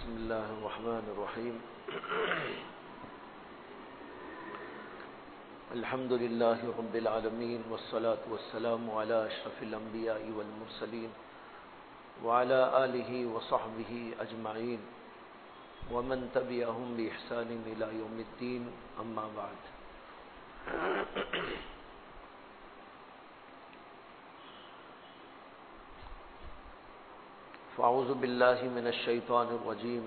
بسم اللہ الرحمن الرحیم الحمد للہ رب العالمین والصلاة والسلام علی اشرف الانبیاء والمرسلین وعلی آلہ وصحبہ اجمعین ومن تبعہم بإحسان الی یوم الدین اما بعد۔ فاعوذ باللہ من الشیطان الرجیم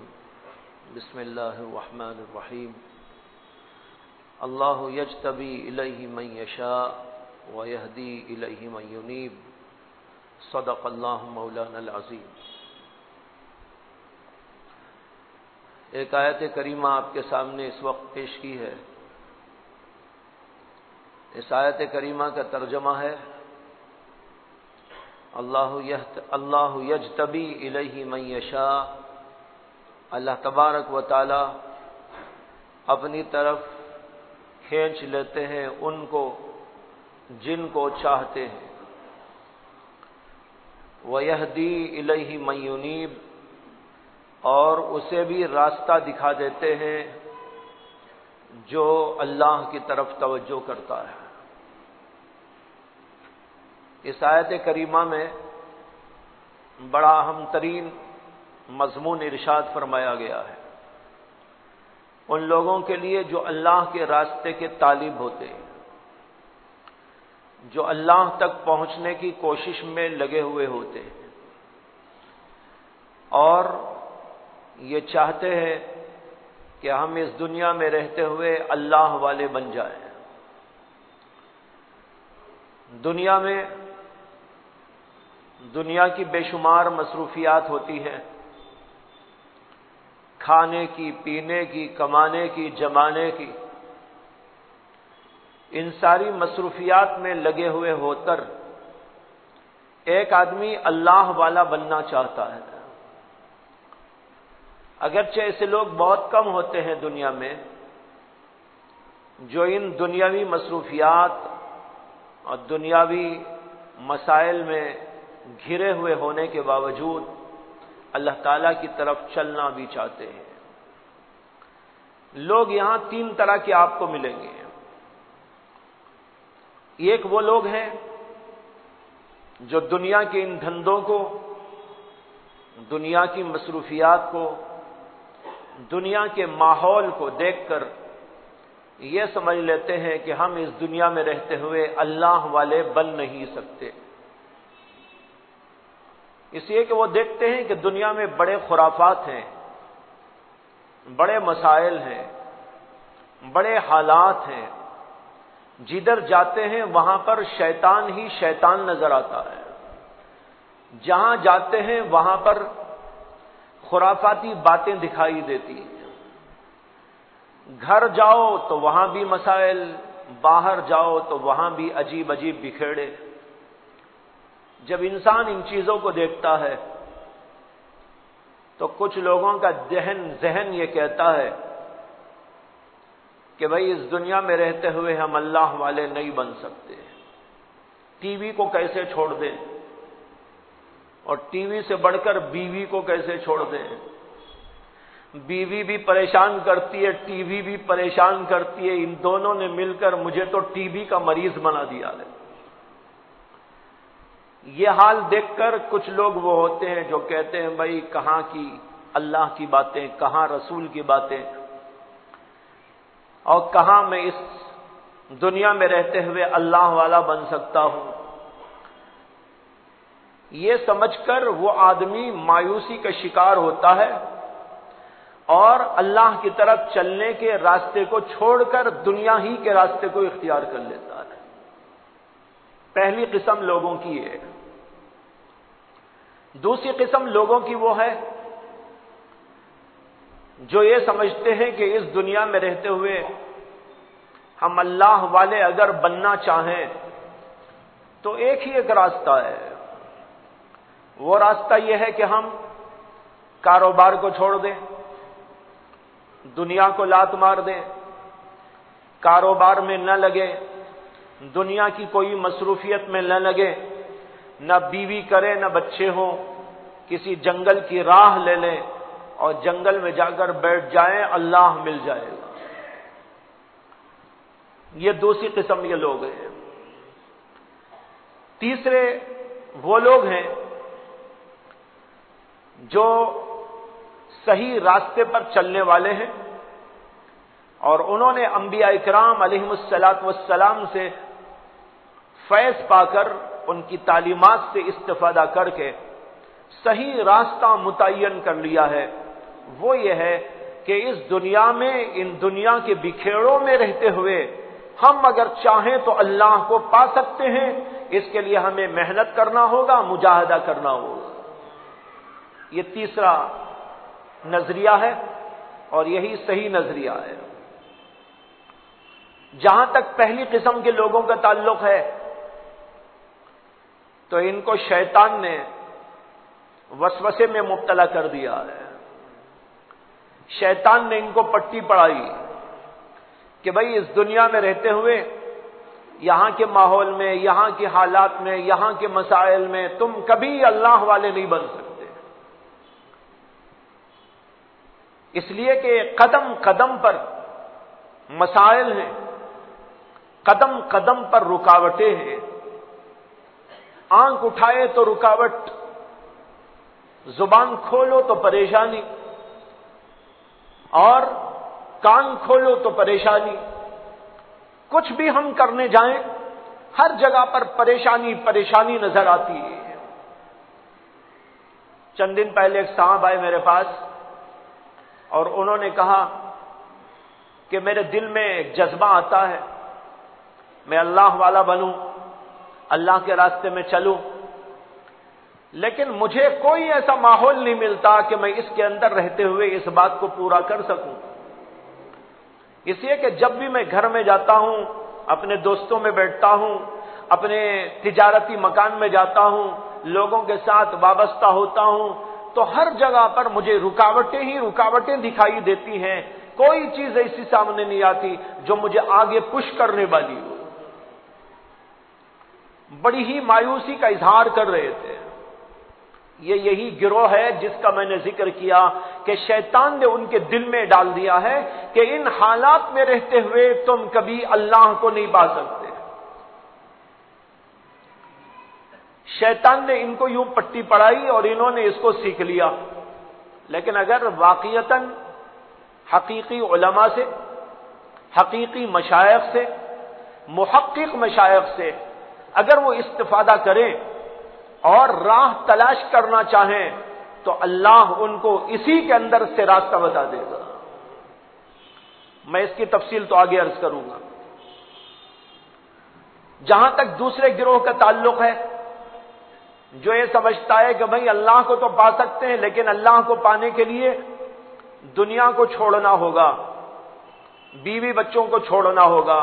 بسم اللہ الرحمن الرحیم اللہ یجتبی الیہ من یشاء ویہدی الیہ من ینیب صدق اللہ مولانا العظیم۔ ایک آیت کریمہ آپ کے سامنے اس وقت پیش کی ہے۔ اس آیت کریمہ کا ترجمہ ہے اللہ یجتبی الیہ من یشاء، اللہ تبارک و تعالی اپنی طرف کھینچ لیتے ہیں ان کو جن کو چاہتے ہیں، ویہدی الیہ من ینیب، اور اسے بھی راستہ دکھا دیتے ہیں جو اللہ کی طرف توجہ کرتا ہے۔ اس آیت کریمہ میں بڑا اہم ترین مضمون ارشاد فرمایا گیا ہے ان لوگوں کے لیے جو اللہ کے راستے کے طالب ہوتے ہیں، جو اللہ تک پہنچنے کی کوشش میں لگے ہوئے ہوتے ہیں اور یہ چاہتے ہیں کہ ہم اس دنیا میں رہتے ہوئے اللہ والے بن جائیں۔ دنیا کی بے شمار مصروفیات ہوتی ہیں، کھانے کی، پینے کی، کمانے کی، جمانے کی۔ ان ساری مصروفیات میں لگے ہوئے ہو کر ایک آدمی اللہ والا بننا چاہتا ہے۔ اگرچہ ایسے لوگ بہت کم ہوتے ہیں دنیا میں جو ان دنیاوی مصروفیات اور دنیاوی مسائل میں گھرے ہوئے ہونے کے باوجود اللہ تعالیٰ کی طرف چلنا بھی چاہتے ہیں۔ لوگ یہاں تین طرح کے آپ کو ملیں گے۔ ایک وہ لوگ ہیں جو دنیا کے ان دھندوں کو، دنیا کی مصروفیات کو، دنیا کے ماحول کو دیکھ کر یہ سمجھ لیتے ہیں کہ ہم اس دنیا میں رہتے ہوئے اللہ والے بن نہیں سکتے، اس لیے کہ وہ دیکھتے ہیں کہ دنیا میں بڑے خرافات ہیں، بڑے مسائل ہیں، بڑے حالات ہیں، جدھر جاتے ہیں وہاں پر شیطان ہی شیطان نظر آتا ہے، جہاں جاتے ہیں وہاں پر خرافاتی باتیں دکھائی دیتی ہیں۔ گھر جاؤ تو وہاں بھی مسائل، باہر جاؤ تو وہاں بھی عجیب عجیب بکھیڑے۔ جب انسان ان چیزوں کو دیکھتا ہے تو کچھ لوگوں کا ذہن یہ کہتا ہے کہ بھائی اس دنیا میں رہتے ہوئے ہم اللہ والے نہیں بن سکتے، ٹی وی کو کیسے چھوڑ دیں، اور ٹی وی سے بڑھ کر بیوی کو کیسے چھوڑ دیں، بیوی بھی پریشان کرتی ہے، ٹی وی بھی پریشان کرتی ہے، ان دونوں نے مل کر مجھے تو ٹی وی کا مریض بنا دیا ہے۔ یہ حال دیکھ کر کچھ لوگ وہ ہوتے ہیں جو کہتے ہیں بھائی کہاں کی اللہ کی باتیں، کہاں رسول کی باتیں، اور کہاں میں اس دنیا میں رہتے ہوئے اللہ والا بن سکتا ہوں۔ یہ سمجھ کر وہ آدمی مایوسی کا شکار ہوتا ہے اور اللہ کی طرف چلنے کے راستے کو چھوڑ کر دنیا ہی کے راستے کو اختیار کر لیتا ہے۔ پہلی قسم لوگوں کی ہے۔ دوسری قسم لوگوں کی وہ ہے جو یہ سمجھتے ہیں کہ اس دنیا میں رہتے ہوئے ہم اللہ والے اگر بننا چاہیں تو ایک ہی ایک راستہ ہے۔ وہ راستہ یہ ہے کہ ہم کاروبار کو چھوڑ دیں، دنیا کو لات مار دیں، کاروبار میں نہ لگے، دنیا کی کوئی مصروفیت میں نہ لگے، نہ بیوی کرے نہ بچے ہوں، کسی جنگل کی راہ لے لیں اور جنگل میں جا کر بیٹھ جائیں، اللہ مل جائے گا۔ یہ دوسری قسم کے لوگ ہیں۔ تیسرے وہ لوگ ہیں جو صحیح راستے پر چلنے والے ہیں اور انہوں نے انبیاء اکرام علیہم الصلاۃ والسلام سے فیض پا کر ان کی تعلیمات سے استفادہ کر کے صحیح راستہ متعین کر لیا ہے۔ وہ یہ ہے کہ اس دنیا میں، ان دنیا کے بکھیڑوں میں رہتے ہوئے ہم اگر چاہیں تو اللہ کو پا سکتے ہیں، اس کے لیے ہمیں محنت کرنا ہوگا، مجاہدہ کرنا ہوگا۔ یہ تیسرا نظریہ ہے اور یہی صحیح نظریہ ہے۔ جہاں تک پہلی قسم کے لوگوں کا تعلق ہے تو ان کو شیطان نے وسوسے میں مبتلا کر دیا ہے۔ شیطان نے ان کو پٹی پڑھائی کہ بھئی اس دنیا میں رہتے ہوئے یہاں کے ماحول میں، یہاں کے حالات میں، یہاں کے مسائل میں تم کبھی اللہ والے نہیں بن سکتے، اس لیے کہ قدم قدم پر مسائل ہیں، قدم قدم پر رکاوٹیں ہیں۔ آنکھ اٹھائے تو رکاوٹ، زبان کھولو تو پریشانی، اور کان کھولو تو پریشانی۔ کچھ بھی ہم کرنے جائیں ہر جگہ پر پریشانی پریشانی نظر آتی ہے۔ چند دن پہلے ایک صاحب آئے میرے پاس اور انہوں نے کہا کہ میرے دل میں ایک جذبہ آتا ہے میں اللہ والا بنوں، اللہ کے راستے میں چلوں، لیکن مجھے کوئی ایسا ماحول نہیں ملتا کہ میں اس کے اندر رہتے ہوئے اس بات کو پورا کر سکوں۔ اس لیے کہ جب بھی میں گھر میں جاتا ہوں، اپنے دوستوں میں بیٹھتا ہوں، اپنے تجارتی مکان میں جاتا ہوں، لوگوں کے ساتھ وابستہ ہوتا ہوں، تو ہر جگہ پر مجھے رکاوٹیں ہی رکاوٹیں دکھائی دیتی ہیں، کوئی چیز ایسی سامنے نہیں آتی جو مجھے آگے پش کرنے والی ہو۔ بڑی ہی مایوسی کا اظہار کر رہے تھے۔ یہی گروہ ہے جس کا میں نے ذکر کیا کہ شیطان نے ان کے دل میں ڈال دیا ہے کہ ان حالات میں رہتے ہوئے تم کبھی اللہ کو نہیں پا سکتے۔ شیطان نے ان کو یوں پٹی پڑھائی اور انہوں نے اس کو سیکھ لیا، لیکن اگر واقعتاً حقیقی علماء سے، حقیقی مشائخ سے، محقق مشائخ سے اگر وہ استفادہ کریں اور راہ تلاش کرنا چاہیں تو اللہ ان کو اسی کے اندر سے راستہ بتا دے گا۔ میں اس کی تفصیل تو آگے عرض کروں گا۔ جہاں تک دوسرے گروہ کا تعلق ہے جو یہ سمجھتا ہے کہ بھئی اللہ کو تو پا سکتے ہیں لیکن اللہ کو پانے کے لیے دنیا کو چھوڑنا ہوگا، بیوی بچوں کو چھوڑنا ہوگا،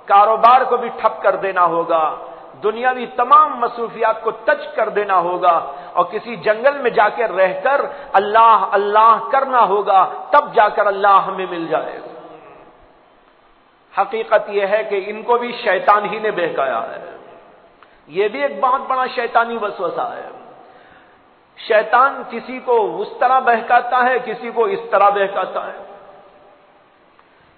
کاروبار کو بھی ٹھپ کر دینا ہوگا، دنیاوی تمام مصروفیات کو ترک کر دینا ہوگا اور کسی جنگل میں جا کے رہ کر اللہ اللہ کرنا ہوگا، تب جا کر اللہ ہمیں مل جائے گا۔ حقیقت یہ ہے کہ ان کو بھی شیطان ہی نے بہکایا ہے۔ یہ بھی ایک بہت بڑا شیطانی وسوسہ ہے۔ شیطان کسی کو اس طرح بہکاتا ہے، کسی کو اس طرح بہکاتا ہے،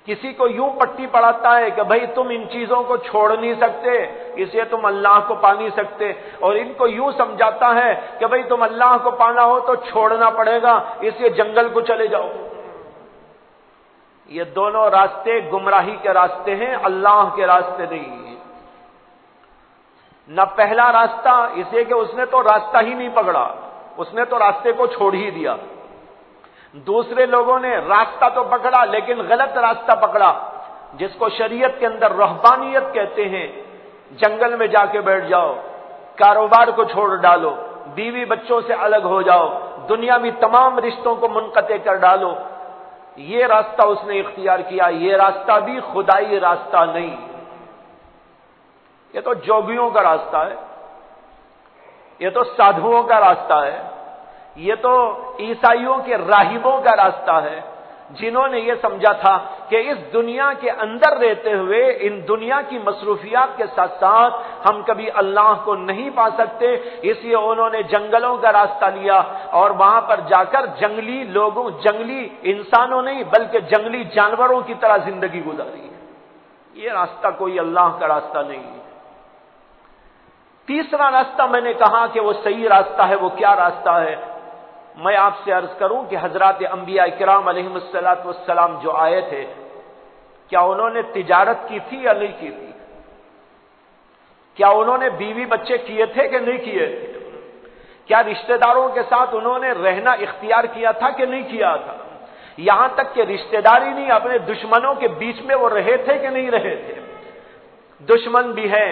کسی کو یوں پٹی پڑھاتا ہے کہ بھئی تم ان چیزوں کو چھوڑ نہیں سکتے اس لیے تم اللہ کو پا نہیں سکتے، اور ان کو یوں سمجھاتا ہے کہ بھئی تم اللہ کو پانا ہو تو چھوڑنا پڑے گا اس لیے جنگل کو چلے جاؤ۔ یہ دونوں راستے گمراہی کے راستے ہیں، اللہ کے راستے نہیں ہیں۔ نہ پہلا راستہ، اس لیے کہ اس نے تو راستہ ہی نہیں پکڑا، اس نے تو راستے کو چھوڑ ہی دیا۔ دوسرے لوگوں نے راستہ تو پکڑا لیکن غلط راستہ پکڑا، جس کو شریعت کے اندر رہبانیت کہتے ہیں۔ جنگل میں جا کے بیٹھ جاؤ، کاروبار کو چھوڑ ڈالو، بیوی بچوں سے الگ ہو جاؤ، دنیا میں تمام رشتوں کو منقطع کر ڈالو، یہ راستہ اس نے اختیار کیا۔ یہ راستہ بھی خدائی راستہ نہیں، یہ تو جوگیوں کا راستہ ہے، یہ تو سادھوؤں کا راستہ ہے، یہ تو عیسائیوں کے راہبوں کا راستہ ہے، جنہوں نے یہ سمجھا تھا کہ اس دنیا کے اندر رہتے ہوئے ان دنیا کی مصروفیات کے ساتھ ساتھ ہم کبھی اللہ کو نہیں پا سکتے، اس لیے انہوں نے جنگلوں کا راستہ لیا اور وہاں پر جا کر جنگلی لوگوں، جنگلی انسانوں نہیں بلکہ جنگلی جانوروں کی طرح زندگی گزاری ہے۔ یہ راستہ کوئی اللہ کا راستہ نہیں ہے۔ تیسرا راستہ میں نے کہا کہ وہ صحیح راستہ ہے، وہ کیا راستہ ہے؟ میں آپ سے عرض کروں کہ حضرات انبیاء کرام علیہم السلام جو آئے تھے، کیا انہوں نے تجارت کی تھی یا نہیں کی تھی؟ کیا انہوں نے بیوی بچے کیے تھے کہ نہیں کیے تھے؟ کیا رشتہ داروں کے ساتھ انہوں نے رہنا اختیار کیا تھا کہ نہیں کیا تھا؟ یہاں تک کہ رشتہ داری نہیں، اپنے دشمنوں کے بیچ میں وہ رہے تھے کہ نہیں رہے تھے؟ دشمن بھی ہیں،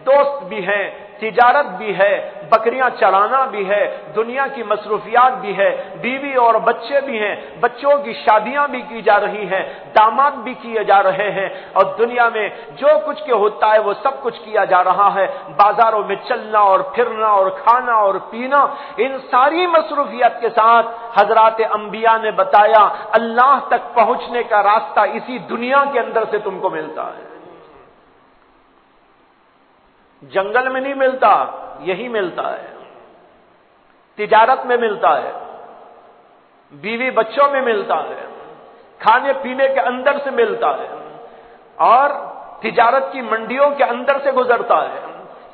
دوست بھی ہیں، تجارت بھی ہے، بکریاں چرانا بھی ہے، دنیا کی مصروفیات بھی ہے، بیوی اور بچے بھی ہیں، بچوں کی شادیاں بھی کی جا رہی ہیں، داماد بھی کیے جا رہے ہیں، اور دنیا میں جو کچھ کے ہوتا ہے وہ سب کچھ کیا جا رہا ہے۔ بازاروں میں چلنا اور پھرنا اور کھانا اور پینا، ان ساری مصروفیات کے ساتھ حضرات انبیاء نے بتایا اللہ تک پہنچنے کا راستہ اسی دنیا کے اندر سے تم کو ملتا ہے، جنگل میں نہیں ملتا، یہی ملتا ہے، تجارت میں ملتا ہے، بیوی بچوں میں ملتا ہے، کھانے پینے کے اندر سے ملتا ہے، اور تجارت کی منڈیوں کے اندر سے گزرتا ہے۔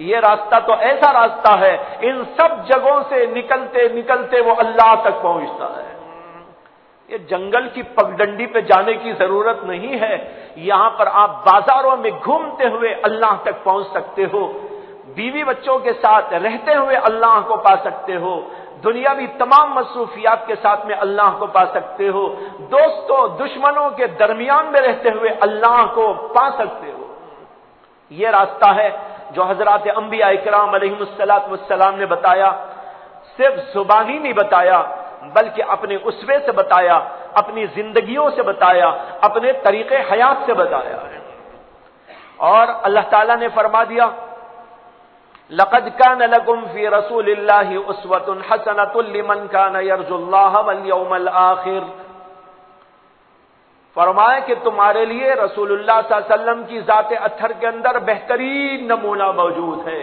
یہ راستہ تو ایسا راستہ ہے، ان سب جگہوں سے نکلتے نکلتے وہ اللہ تک پہنچتا ہے۔ یہ جنگل کی پگڈنڈی پہ جانے کی ضرورت نہیں ہے، یہاں پر آپ بازاروں میں گھومتے ہوئے اللہ تک پہنچ سکتے ہو، بیوی بچوں کے ساتھ رہتے ہوئے اللہ کو پا سکتے ہو، دنیاوی تمام مصروفیات کے ساتھ میں اللہ کو پا سکتے ہو، دوستوں دشمنوں کے درمیان میں رہتے ہوئے اللہ کو پا سکتے ہو۔ یہ راستہ ہے جو حضرات انبیاء اکرام علیہم السلام نے بتایا، صرف زبانی نہیں بتایا بلکہ اپنے اسوے سے بتایا، اپنی زندگیوں سے بتایا، اپنے طریقے حیات سے بتایا۔ اور اللہ تعالیٰ نے فرما دیا لَقَدْ كَانَ لَكُمْ فِي رَسُولِ اللَّهِ أُسْوَةٌ حَسَنَةٌ لِمَنْ كَانَ يَرْجُو اللَّهَ وَالْيَوْمَ الْآخِرَ، فرمایا کہ تمہارے لیے رسول اللہ صلی اللہ علیہ وسلم کی ذات اطہر کے اندر بہترین نمونہ موجود ہے۔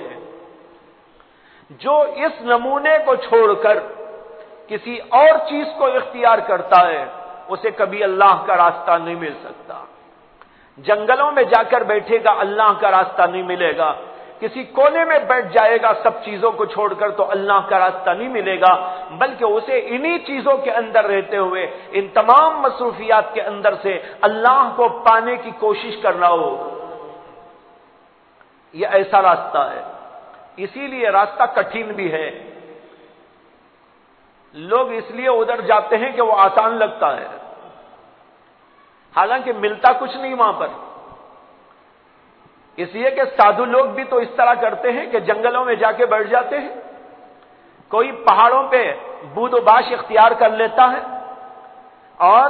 جو اس نمونے کو چھوڑ کر کسی اور چیز کو اختیار کرتا ہے اسے کبھی اللہ کا راستہ نہیں مل سکتا۔ جنگلوں میں جا کر بیٹھے گا اللہ کا راستہ نہیں ملے گا، کسی کونے میں بیٹھ جائے گا سب چیزوں کو چھوڑ کر تو اللہ کا راستہ نہیں ملے گا، بلکہ اسے انہی چیزوں کے اندر رہتے ہوئے ان تمام مصروفیات کے اندر سے اللہ کو پانے کی کوشش کرنا ہو۔ یہ ایسا راستہ ہے، اسی لیے راستہ کٹھن بھی ہے، لوگ اس لیے ادھر جاتے ہیں کہ وہ آسان لگتا ہے، حالانکہ ملتا کچھ نہیں وہاں پر۔ اس لیے کہ سادھو لوگ بھی تو اس طرح کرتے ہیں کہ جنگلوں میں جا کے بیٹھ جاتے ہیں، کوئی پہاڑوں پہ بود و باش اختیار کر لیتا ہے اور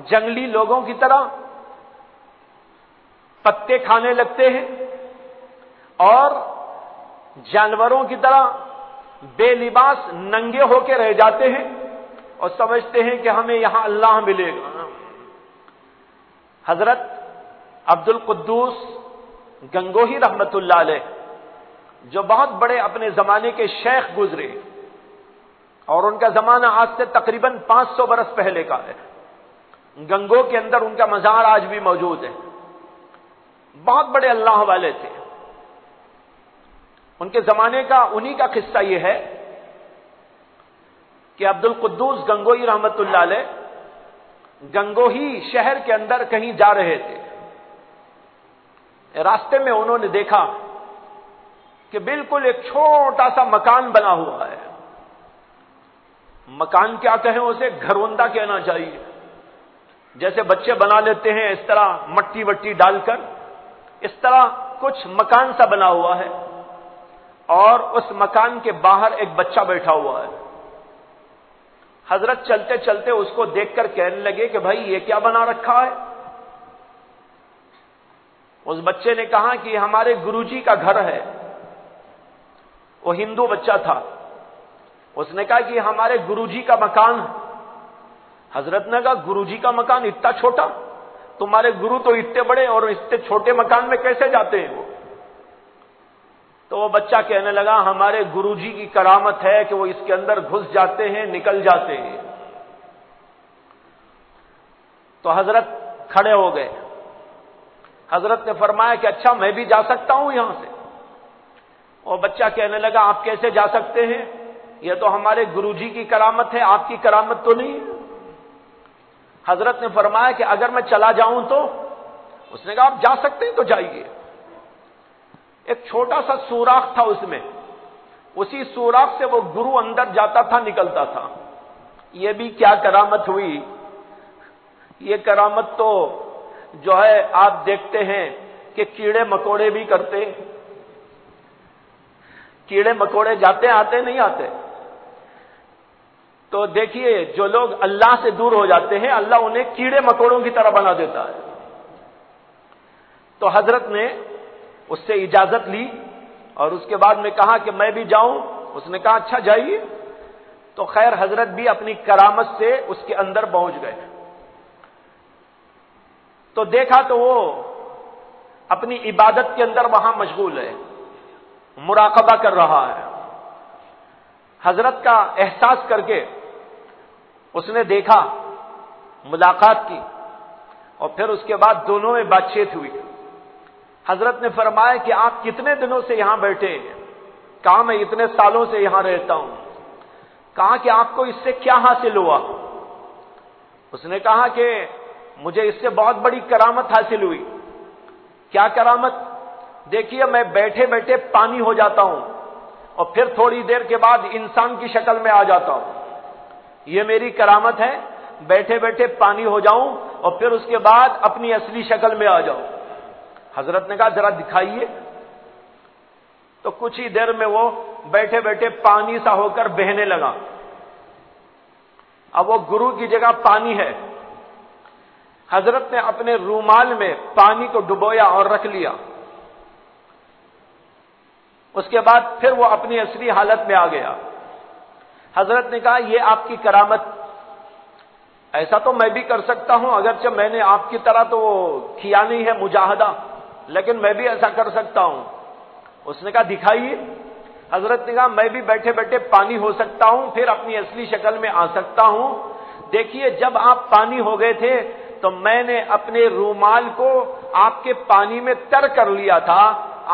جنگلی لوگوں کی طرح پتے کھانے لگتے ہیں اور جانوروں کی طرح بے لباس ننگے ہو کے رہ جاتے ہیں اور سمجھتے ہیں کہ ہمیں یہاں اللہ ملے گا۔ حضرت عبد القدوس گنگوہی رحمت اللہ علیہ جو بہت بڑے اپنے زمانے کے شیخ گزرے اور ان کا زمانہ آج سے تقریباً 500 برس پہلے کا ہے، گنگو کے اندر ان کا مزار آج بھی موجود ہے، بہت بڑے اللہ والے تھے۔ ان کے زمانے کا انہی کا قصہ یہ ہے کہ عبد القدوس گنگوہی رحمت اللہ علیہ گنگوہی شہر کے اندر کہیں جا رہے تھے، راستے میں انہوں نے دیکھا کہ بالکل ایک چھوٹا سا مکان بنا ہوا ہے، مکان کیا کہیں اسے، گھروندہ کہنا چاہیے، جیسے بچے بنا لیتے ہیں اس طرح مٹی وٹی ڈال کر، اس طرح کچھ مکان سا بنا ہوا ہے، اور اس مکان کے باہر ایک بچہ بیٹھا ہوا ہے۔ حضرت چلتے چلتے اس کو دیکھ کر کہنے لگے کہ بھائی یہ کیا بنا رکھا ہے؟ اس بچے نے کہا کہ یہ ہمارے گروجی کا گھر ہے، وہ ہندو بچہ تھا، اس نے کہا کہ یہ ہمارے گروجی کا مکان ہے۔ حضرت نے کہا گرو جی کا مکان اتنا چھوٹا، تمہارے گرو تو اتنے بڑے اور اتنے چھوٹے مکان میں کیسے جاتے ہیں وہ؟ تو وہ بچہ کہنے لگا ہمارے گرو جی کی کرامت ہے کہ وہ اس کے اندر گھس جاتے ہیں، نکل جاتے ہیں۔ تو حضرت کھڑے ہو گئے، حضرت نے فرمایا کہ اچھا میں بھی جا سکتا ہوں یہاں سے؟ وہ بچہ کہنے لگا آپ کیسے جا سکتے ہیں، یہ تو ہمارے گرو جی کی کرامت ہے، آپ کی کرامت تو نہیں ہے۔ حضرت نے فرمایا کہ اگر میں چلا جاؤں تو؟ اس نے کہا آپ جا سکتے ہیں تو جائیے۔ ایک چھوٹا سا سوراخ تھا اس میں، اسی سوراخ سے وہ گرو اندر جاتا تھا نکلتا تھا۔ یہ بھی کیا کرامت ہوئی؟ یہ کرامت تو جو ہے آپ دیکھتے ہیں کہ کیڑے مکوڑے بھی کرتے، کیڑے مکوڑے جاتے آتے نہیں آتے؟ تو دیکھیے جو لوگ اللہ سے دور ہو جاتے ہیں اللہ انہیں کیڑے مکوڑوں کی طرح بنا دیتا ہے۔ تو حضرت نے اس سے اجازت لی اور اس کے بعد میں کہا کہ میں بھی جاؤں؟ اس نے کہا اچھا جائیے۔ تو خیر حضرت بھی اپنی کرامت سے اس کے اندر پہنچ گئے۔ تو دیکھا تو وہ اپنی عبادت کے اندر وہاں مشغول ہے، مراقبہ کر رہا ہے۔ حضرت کا احساس کر کے اس نے دیکھا، ملاقات کی، اور پھر اس کے بعد دونوں میں بات چیت ہوئی۔ حضرت نے فرمایا کہ آپ کتنے دنوں سے یہاں بیٹھے ہیں؟ کہا میں اتنے سالوں سے یہاں رہتا ہوں۔ کہا کہ آپ کو اس سے کیا حاصل ہوا؟ اس نے کہا کہ مجھے اس سے بہت بڑی کرامت حاصل ہوئی۔ کیا کرامت؟ دیکھیے میں بیٹھے بیٹھے پانی ہو جاتا ہوں اور پھر تھوڑی دیر کے بعد انسان کی شکل میں آ جاتا ہوں، یہ میری کرامت ہے، بیٹھے بیٹھے پانی ہو جاؤں اور پھر اس کے بعد اپنی اصلی شکل میں آ جاؤں۔ حضرت نے کہا ذرا دکھائیے۔ تو کچھ ہی دیر میں وہ بیٹھے بیٹھے پانی سا ہو کر بہنے لگا۔ اب وہ گرو کی جگہ پانی ہے۔ حضرت نے اپنے رومال میں پانی کو ڈبویا اور رکھ لیا۔ اس کے بعد پھر وہ اپنی اصلی حالت میں آ گیا۔ حضرت نے کہا یہ آپ کی کرامت، ایسا تو میں بھی کر سکتا ہوں، اگرچہ میں نے آپ کی طرح تو کیا نہیں ہے مجاہدہ، لیکن میں بھی ایسا کر سکتا ہوں۔ اس نے کہا دکھائیے۔ حضرت نے کہا میں بھی بیٹھے بیٹھے پانی ہو سکتا ہوں، پھر اپنی اصلی شکل میں آ سکتا ہوں۔ دیکھیے جب آپ پانی ہو گئے تھے تو میں نے اپنے رومال کو آپ کے پانی میں تر کر لیا تھا۔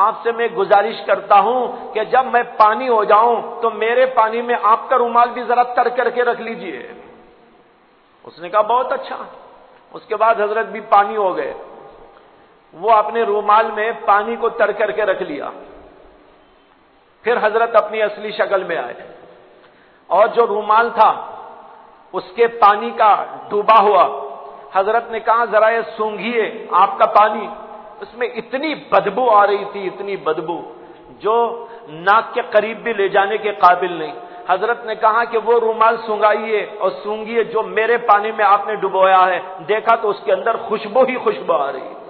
آپ سے میں گزارش کرتا ہوں کہ جب میں پانی ہو جاؤں تو میرے پانی میں آپ کا رومال بھی ذرا تر کر کے رکھ لیجئے۔ اس نے کہا بہت اچھا۔ اس کے بعد حضرت بھی پانی ہو گئے، وہ اپنے رومال میں پانی کو تر کر کے رکھ لیا۔ پھر حضرت اپنی اصلی شکل میں آئے اور جو رومال تھا اس کے پانی کا ڈوبا ہوا، حضرت نے کہا ذرا یہ سونگھیے آپ کا پانی۔ اس میں اتنی بدبو آ رہی تھی، اتنی بدبو جو ناک کے قریب بھی لے جانے کے قابل نہیں۔ حضرت نے کہا کہ وہ رومال سونگائیے اور سونگھیے جو میرے پانی میں آپ نے ڈبویا ہے۔ دیکھا تو اس کے اندر خوشبو ہی خوشبو آ رہی ہے۔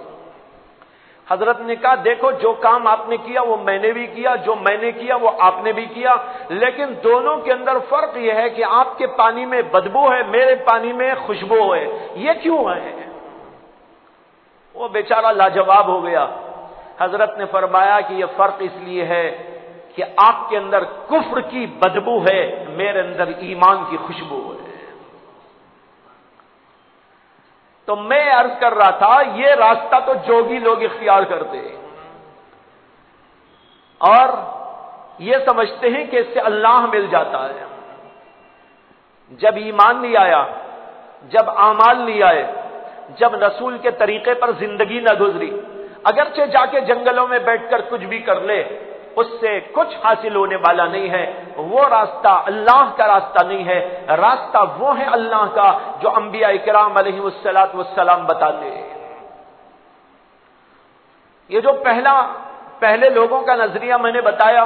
حضرت نے کہا دیکھو جو کام آپ نے کیا وہ میں نے بھی کیا، جو میں نے کیا وہ آپ نے بھی کیا، لیکن دونوں کے اندر فرق یہ ہے کہ آپ کے پانی میں بدبو ہے، میرے پانی میں خوشبو ہے، یہ کیوں ہے؟ وہ بیچارہ لاجواب ہو گیا۔ حضرت نے فرمایا کہ یہ فرق اس لیے ہے کہ آپ کے اندر کفر کی بدبو ہے، میرے اندر ایمان کی خوشبو ہے۔ تو میں عرض کر رہا تھا یہ راستہ تو جوگی لوگ اختیار کرتے ہیں اور یہ سمجھتے ہیں کہ اس سے اللہ مل جاتا ہے۔ جب ایمان نہیں آیا، جب اعمال نہیں آئے، جب رسول کے طریقے پر زندگی نہ گزری، اگرچہ جا کے جنگلوں میں بیٹھ کر کچھ بھی کر لے، اس سے کچھ حاصل ہونے والا نہیں ہے۔ وہ راستہ اللہ کا راستہ نہیں ہے، راستہ وہ ہے اللہ کا جو انبیاء کرام علیہ السلام بتاتے ہیں۔ یہ جو پہلے لوگوں کا نظریہ میں نے بتایا،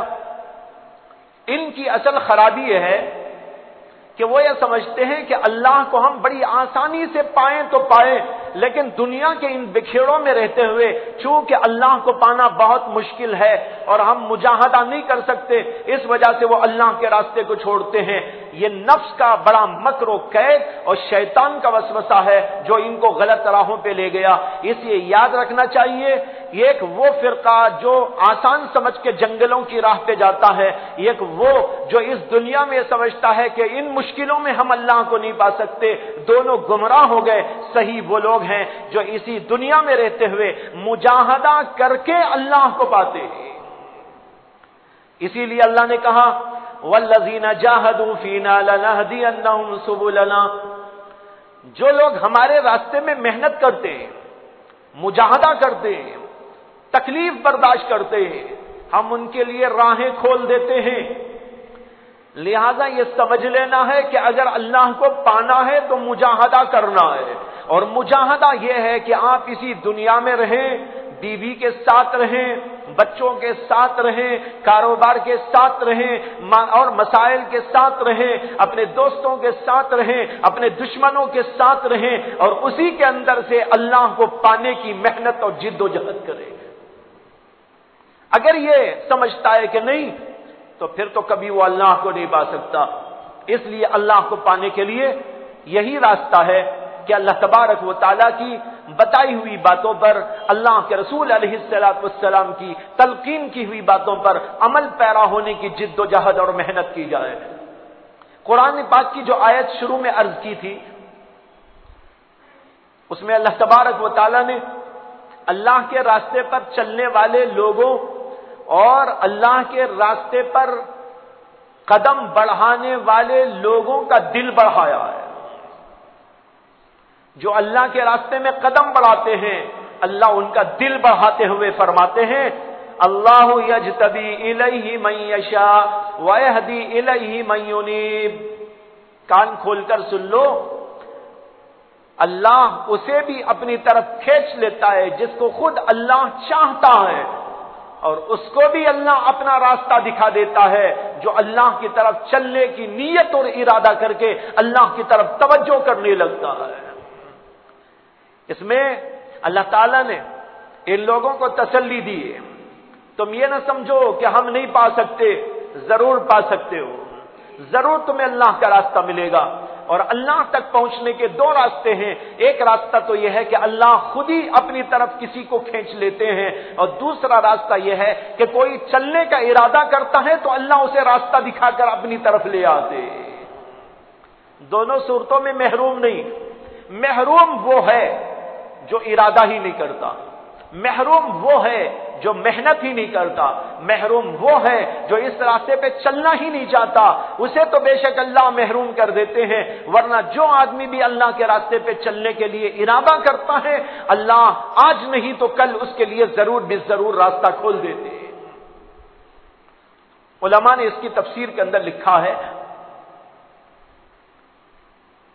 ان کی اصل خرابی یہ ہے کہ وہ یہ سمجھتے ہیں کہ اللہ کو ہم بڑی آسانی سے پائیں تو پائیں، لیکن دنیا کے ان بکھیڑوں میں رہتے ہوئے چونکہ اللہ کو پانا بہت مشکل ہے اور ہم مجاہدہ نہیں کر سکتے، اس وجہ سے وہ اللہ کے راستے کو چھوڑتے ہیں۔ یہ نفس کا بڑا مکر و قید اور شیطان کا وسوسہ ہے جو ان کو غلط راہوں پہ لے گیا۔ اس لیے یاد رکھنا چاہیے، یہ ایک وہ فرقہ جو آسان سمجھ کے جنگلوں کی راہ پہ جاتا ہے، ایک وہ جو اس دنیا میں سمجھتا ہے کہ ان مشکلوں میں ہم اللہ کو نہیں پا سکتے۔ دونوں گمراہ ہو گئے۔ صحیح وہ لوگ ہیں جو اسی دنیا میں رہتے ہوئے مجاہدہ کر کے اللہ کو پاتے ہیں۔ اسی لیے اللہ نے کہا وَالَّذِينَ جَاهَدُوا فِينَا لَنَهْدِيَنَّهُمْ سُبُلَنَا، جو لوگ ہمارے راستے میں محنت کرتے ہیں، مجاہدہ کرتے ہیں، تکلیف برداشت کرتے ہیں، ہم ان کے لیے راہیں کھول دیتے ہیں۔ لہذا یہ سمجھ لینا ہے کہ اگر اللہ کو پانا ہے تو مجاہدہ کرنا ہے، اور مجاہدہ یہ ہے کہ آپ اسی دنیا میں رہیں، بیوی کے ساتھ رہیں، بچوں کے ساتھ رہیں، کاروبار کے ساتھ رہیں اور مسائل کے ساتھ رہیں، اپنے دوستوں کے ساتھ رہیں، اپنے دشمنوں کے ساتھ رہیں، اور اسی کے اندر سے اللہ کو پانے کی محنت اور جد و جہد کریں۔ اگر یہ سمجھتا ہے کہ نہیں تو پھر تو کبھی وہ اللہ کو نہیں پا سکتا۔ اس لیے اللہ کو پانے کے لیے یہی راستہ ہے کہ اللہ تبارک و تعالیٰ کی بتائی ہوئی باتوں پر، اللہ کے رسول علیہ السلام کی تلقین کی ہوئی باتوں پر عمل پیرا ہونے کی جد و جہد اور محنت کی جائے۔ قرآن پاک کی جو آیت شروع میں عرض کی تھی، اس میں اللہ تبارک و تعالیٰ نے اللہ کے راستے پر چلنے والے لوگوں اور اللہ کے راستے پر قدم بڑھانے والے لوگوں کا دل بڑھایا ہے۔ جو اللہ کے راستے میں قدم بڑھاتے ہیں، اللہ ان کا دل بڑھاتے ہوئے فرماتے ہیں اللہ یجتبی الیہ من یشاء ویہدی الیہ من ینیب۔ کان کھول کر سن لو، اللہ اسے بھی اپنی طرف کھینچ لیتا ہے جس کو خود اللہ چاہتا ہے، اور اس کو بھی اللہ اپنا راستہ دکھا دیتا ہے جو اللہ کی طرف چلنے کی نیت اور ارادہ کر کے اللہ کی طرف توجہ کرنے لگتا ہے۔ اس میں اللہ تعالیٰ نے ان لوگوں کو تسلی دی ہے، تم یہ نہ سمجھو کہ ہم نہیں پا سکتے، ضرور پا سکتے ہو، ضرور تمہیں اللہ کا راستہ ملے گا۔ اور اللہ تک پہنچنے کے دو راستے ہیں، ایک راستہ تو یہ ہے کہ اللہ خود ہی اپنی طرف کسی کو کھینچ لیتے ہیں، اور دوسرا راستہ یہ ہے کہ کوئی چلنے کا ارادہ کرتا ہے تو اللہ اسے راستہ دکھا کر اپنی طرف لے آتے۔ دونوں صورتوں میں محروم نہیں۔ محروم وہ ہے جو ارادہ ہی نہیں کرتا، محروم وہ ہے جو محنت ہی نہیں کرتا، محروم وہ ہے جو اس راستے پہ چلنا ہی نہیں چاہتا، اسے تو بے شک اللہ محروم کر دیتے ہیں۔ ورنہ جو آدمی بھی اللہ کے راستے پہ چلنے کے لیے ارادہ کرتا ہے، اللہ آج نہیں تو کل اس کے لیے ضرور بھی ضرور راستہ کھول دیتے ہیں۔ علماء نے اس کی تفسیر کے اندر لکھا ہے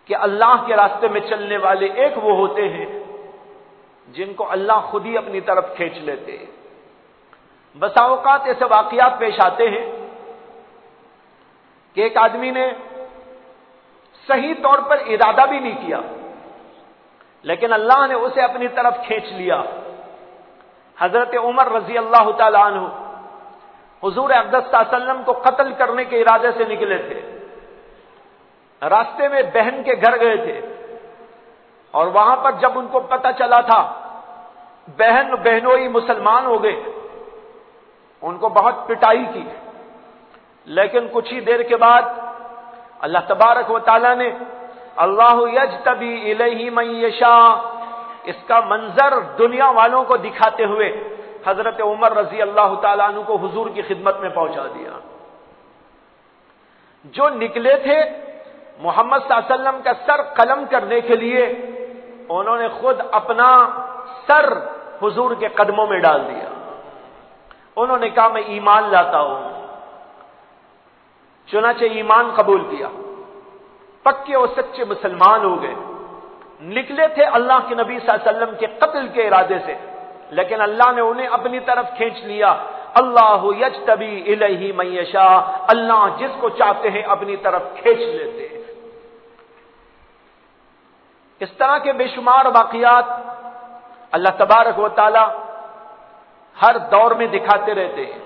کہ اللہ کے راستے میں چلنے والے ایک وہ ہوتے ہیں جن کو اللہ خود ہی اپنی طرف کھینچ لیتے ہیں۔ بسا اوقات ایسے واقعات پیش آتے ہیں کہ ایک آدمی نے صحیح طور پر ارادہ بھی نہیں کیا، لیکن اللہ نے اسے اپنی طرف کھینچ لیا۔ حضرت عمر رضی اللہ تعالی عنہ حضور اقدس صلی اللہ علیہ وسلم کو قتل کرنے کے ارادے سے نکلے تھے، راستے میں بہن کے گھر گئے تھے، اور وہاں پر جب ان کو پتہ چلا تھا بہنوئی مسلمان ہو گئے، ان کو بہت پٹائی کی، لیکن کچھ ہی دیر کے بعد اللہ تبارک و تعالی نے اللہ یجتبی الیہ من یشاء اس کا منظر دنیا والوں کو دکھاتے ہوئے حضرت عمر رضی اللہ تعالیٰ عنہ کو حضور کی خدمت میں پہنچا دیا۔ جو نکلے تھے محمد صلی اللہ علیہ وسلم کا سر قلم کرنے کے لیے، انہوں نے خود اپنا سر حضور کے قدموں میں ڈال دیا۔ انہوں نے کہا میں ایمان لاتا ہوں، چنانچہ ایمان قبول کیا، پکے اور سچے مسلمان ہو گئے۔ نکلے تھے اللہ کے نبی صلی اللہ علیہ وسلم کے قتل کے ارادے سے، لیکن اللہ نے انہیں اپنی طرف کھینچ لیا۔ اللہ یجتبی الیہ من یشاء، اللہ جس کو چاہتے ہیں اپنی طرف کھینچ لیتے ہیں۔ اس طرح کے بے شمار واقعات اللہ تبارک و تعالی ہر دور میں دکھاتے رہتے ہیں،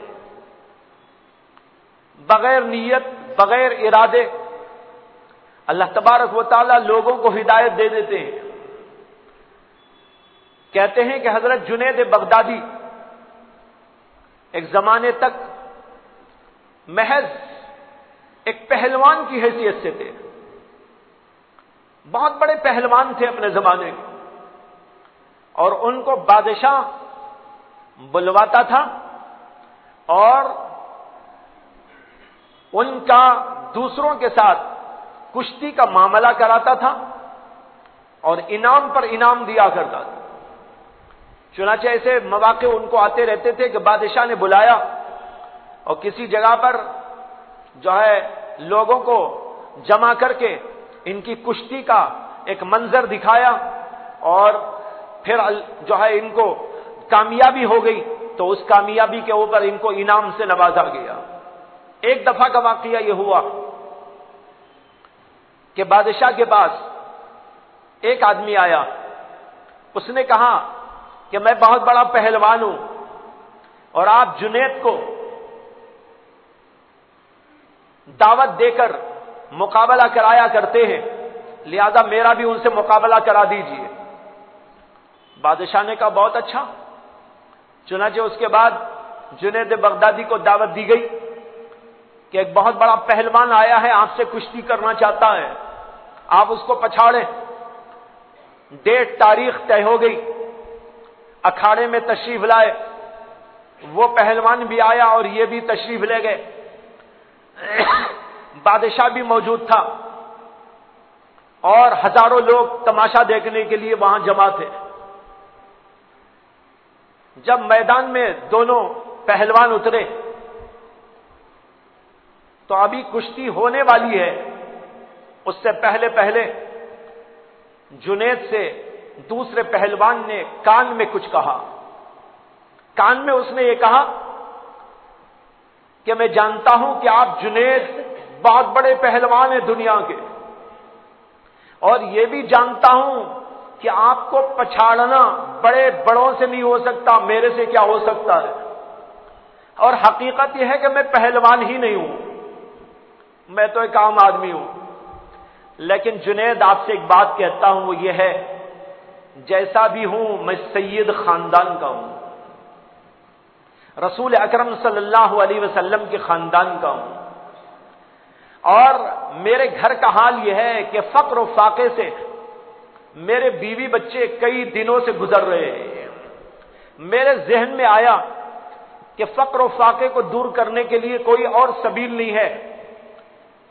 بغیر نیت، بغیر ارادے اللہ تبارک و تعالی لوگوں کو ہدایت دے دیتے ہیں۔ کہتے ہیں کہ حضرت جنید بغدادی ایک زمانے تک محض ایک پہلوان کی حیثیت سے تھے، بہت بڑے پہلوان تھے اپنے زمانے کے، اور ان کو بادشاہ بلواتا تھا اور ان کا دوسروں کے ساتھ کشتی کا معاملہ کراتا تھا اور انعام پر انعام دیا کرتا تھا۔ چنانچہ ایسے مواقع ان کو آتے رہتے تھے کہ بادشاہ نے بلایا اور کسی جگہ پر جو ہے لوگوں کو جمع کر کے ان کی کشتی کا ایک منظر دکھایا اور پھر جو ہے ان کو کامیابی ہو گئی تو اس کامیابی کے اوپر ان کو انعام سے نوازا گیا۔ ایک دفعہ کا واقعہ یہ ہوا کہ بادشاہ کے پاس ایک آدمی آیا، اس نے کہا کہ میں بہت بڑا پہلوان ہوں اور آپ جنید کو دعوت دے کر مقابلہ کرایا کرتے ہیں، لہذا میرا بھی ان سے مقابلہ کرا دیجیے۔ بادشاہ نے کہا بہت اچھا۔ چنانچہ اس کے بعد جنید بغدادی کو دعوت دی گئی کہ ایک بہت بڑا پہلوان آیا ہے، آپ سے کشتی کرنا چاہتا ہے، آپ اس کو پچھاڑیں۔ ڈیٹ تاریخ طے ہو گئی، اکھاڑے میں تشریف لائے، وہ پہلوان بھی آیا اور یہ بھی تشریف لے گئے، بادشاہ بھی موجود تھا اور ہزاروں لوگ تماشا دیکھنے کے لیے وہاں جمع تھے۔ جب میدان میں دونوں پہلوان اترے تو ابھی کشتی ہونے والی ہے، اس سے پہلے جنید سے دوسرے پہلوان نے کان میں کچھ کہا۔ کان میں اس نے یہ کہا کہ میں جانتا ہوں کہ آپ جنید بہت بڑے پہلوان ہیں دنیا کے، اور یہ بھی جانتا ہوں کہ آپ کو پچھاڑنا بڑے بڑوں سے نہیں ہو سکتا، میرے سے کیا ہو سکتا ہے، اور حقیقت یہ ہے کہ میں پہلوان ہی نہیں ہوں، میں تو ایک عام آدمی ہوں۔ لیکن جنید آپ سے ایک بات کہتا ہوں، وہ یہ ہے جیسا بھی ہوں میں سید خاندان کا ہوں، رسول اکرم صلی اللہ علیہ وسلم کے خاندان کا ہوں، اور میرے گھر کا حال یہ ہے کہ فقر و فاقے سے میرے بیوی بچے کئی دنوں سے گزر رہے ہیں۔ میرے ذہن میں آیا کہ فقر و فاقے کو دور کرنے کے لیے کوئی اور سبیل نہیں ہے،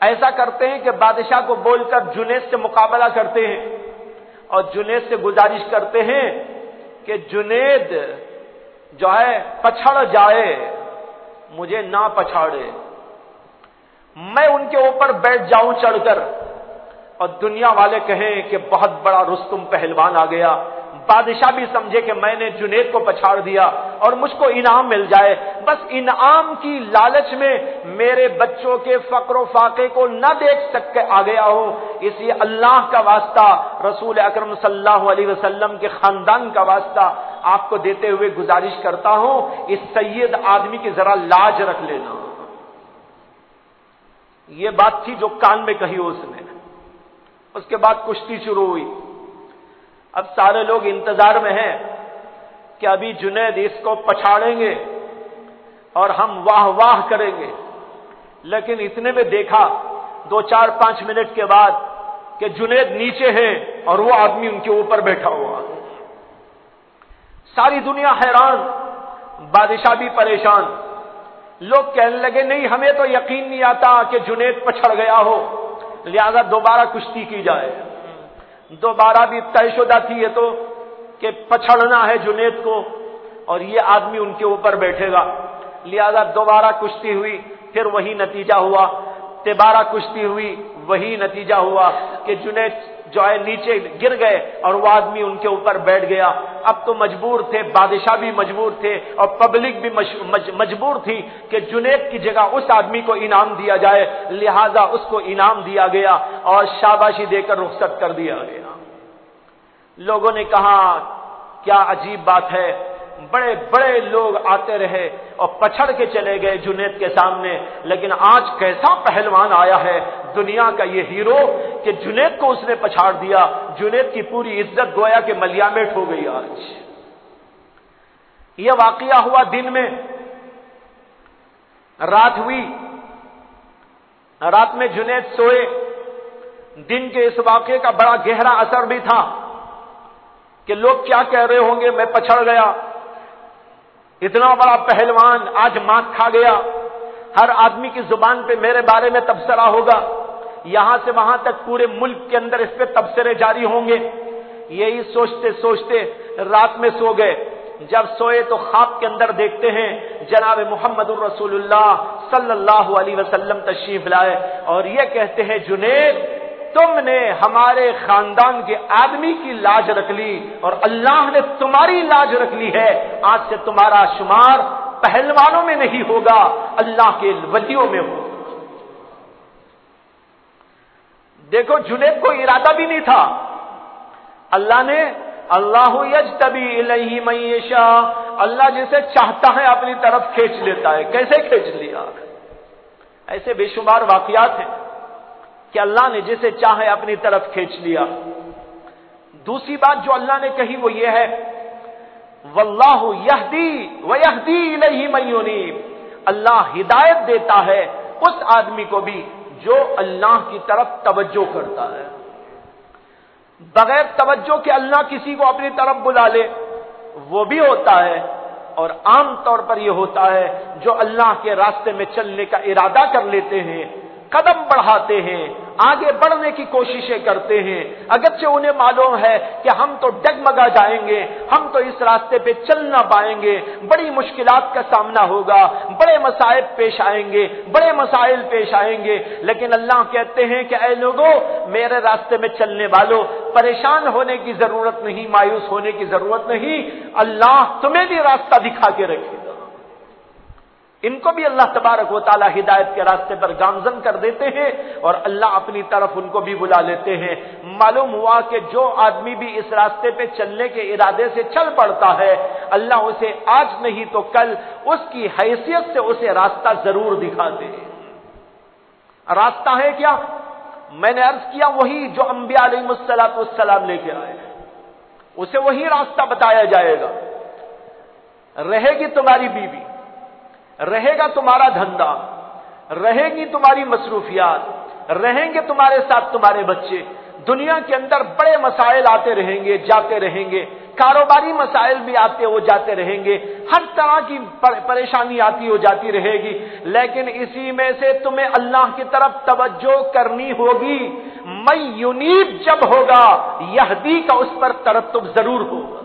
ایسا کرتے ہیں کہ بادشاہ کو بول کر جنید سے مقابلہ کرتے ہیں اور جنید سے گزارش کرتے ہیں کہ جنید جو ہے پچھڑ جائے، مجھے نہ پچھاڑے، میں ان کے اوپر بیٹھ جاؤں چڑھ کر، اور دنیا والے کہیں کہ بہت بڑا رستم پہلوان آ گیا، بادشاہ بھی سمجھے کہ میں نے جنید کو پچھاڑ دیا اور مجھ کو انعام مل جائے، بس انعام کی لالچ میں میرے بچوں کے فقر و فاقے کو نہ دیکھ سکے آ گیا ہوں۔ اس لیے اللہ کا واسطہ، رسول اکرم صلی اللہ علیہ وسلم کے خاندان کا واسطہ آپ کو دیتے ہوئے گزارش کرتا ہوں، اس سید آدمی کی ذرا لاج رکھ لینا۔ یہ بات تھی جو کان میں کہی اس نے۔ اس کے بعد کشتی شروع ہوئی۔ اب سارے لوگ انتظار میں ہیں کہ ابھی جنید اس کو پچھاڑیں گے اور ہم واہ واہ کریں گے، لیکن اتنے میں دیکھا 2-4-5 منٹ کے بعد کہ جنید نیچے ہے اور وہ آدمی ان کے اوپر بیٹھا ہوا۔ ساری دنیا حیران، بادشاہ بھی پریشان۔ لوگ کہنے لگے نہیں، ہمیں تو یقین نہیں آتا کہ جنید پچھڑ گیا ہو، لہذا دوبارہ کشتی کی جائے۔ دوبارہ بھی طے شدہ تھی یہ تو کہ پچھڑنا ہے جنید کو اور یہ آدمی ان کے اوپر بیٹھے گا، لہذا دوبارہ کشتی ہوئی، پھر وہی نتیجہ ہوا۔ تبارہ کشتی ہوئی، وہی نتیجہ ہوا کہ جنید جو ہے نیچے گر گئے اور وہ آدمی ان کے اوپر بیٹھ گیا۔ اب تو مجبور تھے، بادشاہ بھی مجبور تھے اور پبلک بھی مجبور تھی کہ جنید کی جگہ اس آدمی کو انعام دیا جائے، لہذا اس کو انعام دیا گیا اور شاباشی دے کر رخصت کر دیا گیا۔ لوگوں نے کہا کیا عجیب بات ہے، بڑے بڑے لوگ آتے رہے اور پچھڑ کے چلے گئے جنید کے سامنے، لیکن آج کیسا پہلوان آیا ہے دنیا کا یہ ہیرو کہ جنید کو اس نے پچھاڑ دیا، جنید کی پوری عزت گویا کہ ملیامٹ ہو گئی۔ آج یہ واقعہ ہوا دن میں، رات ہوئی، رات میں جنید سوئے، دن کے اس واقعے کا بڑا گہرا اثر بھی تھا کہ لوگ کیا کہہ رہے ہوں گے، میں پچھڑ گیا، اتنا بڑا پہلوان آج مات کھا گیا، ہر آدمی کی زبان پہ میرے بارے میں تبصرہ ہوگا، یہاں سے وہاں تک پورے ملک کے اندر اس پہ تبصرے جاری ہوں گے۔ یہی سوچتے سوچتے رات میں سو گئے۔ جب سوئے تو خواب کے اندر دیکھتے ہیں جناب محمد الرسول اللہ صلی اللہ علیہ وسلم تشریف لائے اور یہ کہتے ہیں جنید تم نے ہمارے خاندان کے آدمی کی لاج رکھ لی اور اللہ نے تمہاری لاج رکھ لی ہے، آج سے تمہارا شمار پہلوانوں میں نہیں ہوگا، اللہ کے ولیوں میں ہوگا۔ دیکھو جنید کو ارادہ بھی نہیں تھا، اللہ نے اللہ یجتبی الیہ من یشاء، اللہ جسے چاہتا ہے اپنی طرف کھینچ لیتا ہے۔ کیسے کھینچ لیا؟ ایسے بے شمار واقعات ہیں کہ اللہ نے جسے چاہے اپنی طرف کھینچ لیا۔ دوسری بات جو اللہ نے کہی وہ یہ ہے واللہ یہدی ویہدی الیہ من ینیب، اللہ ہدایت دیتا ہے اس آدمی کو بھی جو اللہ کی طرف توجہ کرتا ہے۔ بغیر توجہ کے اللہ کسی کو اپنی طرف بلا لے وہ بھی ہوتا ہے، اور عام طور پر یہ ہوتا ہے جو اللہ کے راستے میں چلنے کا ارادہ کر لیتے ہیں، قدم بڑھاتے ہیں، آگے بڑھنے کی کوششیں کرتے ہیں، اگرچہ انہیں معلوم ہے کہ ہم تو ڈگمگا جائیں گے، ہم تو اس راستے پہ چل نہ پائیں گے، بڑی مشکلات کا سامنا ہوگا، بڑے مسائل پیش آئیں گے، بڑے مسائل پیش آئیں گے، لیکن اللہ کہتے ہیں کہ اے لوگوں میرے راستے میں چلنے والوں پریشان ہونے کی ضرورت نہیں، مایوس ہونے کی ضرورت نہیں، اللہ تمہیں بھی راستہ دکھا کے رکھے گا۔ ان کو بھی اللہ تبارک و تعالی ہدایت کے راستے پر گامزن کر دیتے ہیں اور اللہ اپنی طرف ان کو بھی بلا لیتے ہیں۔ معلوم ہوا کہ جو آدمی بھی اس راستے پہ چلنے کے ارادے سے چل پڑتا ہے اللہ اسے آج نہیں تو کل اس کی حیثیت سے اسے راستہ ضرور دکھاتے ہیں۔ راستہ ہے کیا؟ میں نے عرض کیا وہی جو انبیاء علیہ السلام لے کے آئے، اسے وہی راستہ بتایا جائے گا۔ رہے گی تمہاری بیوی، رہے گا تمہارا دھندا، رہے گی تمہاری مصروفیات، رہیں گے تمہارے ساتھ تمہارے بچے، دنیا کے اندر بڑے مسائل آتے رہیں گے جاتے رہیں گے، کاروباری مسائل بھی آتے ہو جاتے رہیں گے، ہر طرح کی پریشانی آتی ہو جاتی رہے گی، لیکن اسی میں سے تمہیں اللہ کی طرف توجہ کرنی ہوگی۔ من ینیب جب ہوگا یہدی کا اس پر ترتب ضرور ہوگا۔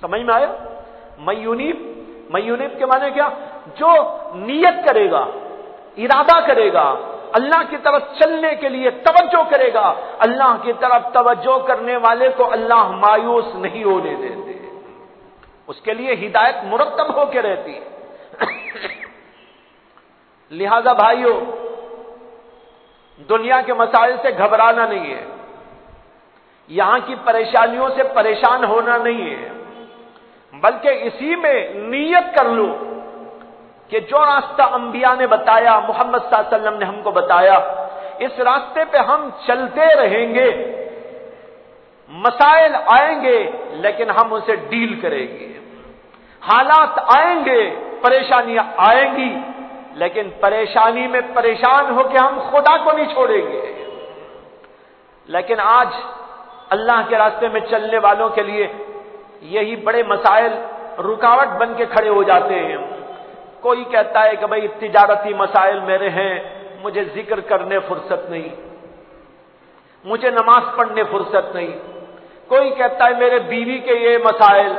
سمجھ میں آیا؟ من ینیب کے معنی کیا؟ جو نیت کرے گا، ارادہ کرے گا، اللہ کی طرف چلنے کے لیے توجہ کرے گا، اللہ کی طرف توجہ کرنے والے کو اللہ مایوس نہیں ہونے دیتے، اس کے لیے ہدایت مرتب ہو کے رہتی ہے۔ لہذا بھائیو دنیا کے مسائل سے گھبرانا نہیں ہے، یہاں کی پریشانیوں سے پریشان ہونا نہیں ہے، بلکہ اسی میں نیت کر لو کہ جو راستہ انبیاء نے بتایا، محمد صلی اللہ علیہ وسلم نے ہم کو بتایا، اس راستے پہ ہم چلتے رہیں گے، مسائل آئیں گے لیکن ہم اسے ڈیل کریں گے، حالات آئیں گے، پریشانیاں آئیں گی، لیکن پریشانی میں پریشان ہو کے ہم خدا کو نہیں چھوڑیں گے۔ لیکن آج اللہ کے راستے میں چلنے والوں کے لیے یہی بڑے مسائل رکاوٹ بن کے کھڑے ہو جاتے ہیں۔ کوئی کہتا ہے کہ بھئی تجارتی مسائل میرے ہیں، مجھے ذکر کرنے فرصت نہیں، مجھے نماز پڑھنے فرصت نہیں۔ کوئی کہتا ہے میرے بیوی کے یہ مسائل،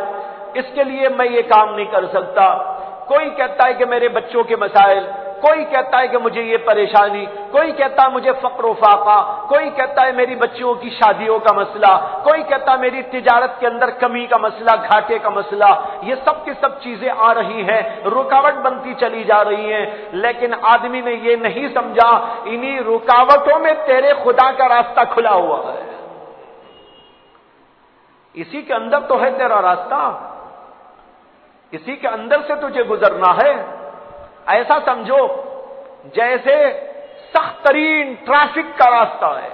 اس کے لیے میں یہ کام نہیں کر سکتا۔ کوئی کہتا ہے کہ میرے بچوں کے مسائل، کوئی کہتا ہے کہ مجھے یہ پریشانی، کوئی کہتا ہے مجھے فقر و فاقہ، کوئی کہتا ہے میری بچیوں کی شادیوں کا مسئلہ، کوئی کہتا ہے میری تجارت کے اندر کمی کا مسئلہ، گھاٹے کا مسئلہ۔ یہ سب کی سب چیزیں آ رہی ہیں، رکاوٹ بنتی چلی جا رہی ہیں، لیکن آدمی نے یہ نہیں سمجھا انہی رکاوٹوں میں تیرے خدا کا راستہ کھلا ہوا ہے۔ اسی کے اندر تو ہے تیرا راستہ، اسی کے اندر سے تجھے گزرنا ہے۔ ایسا سمجھو جیسے سخت ترین ٹریفک کا راستہ ہے،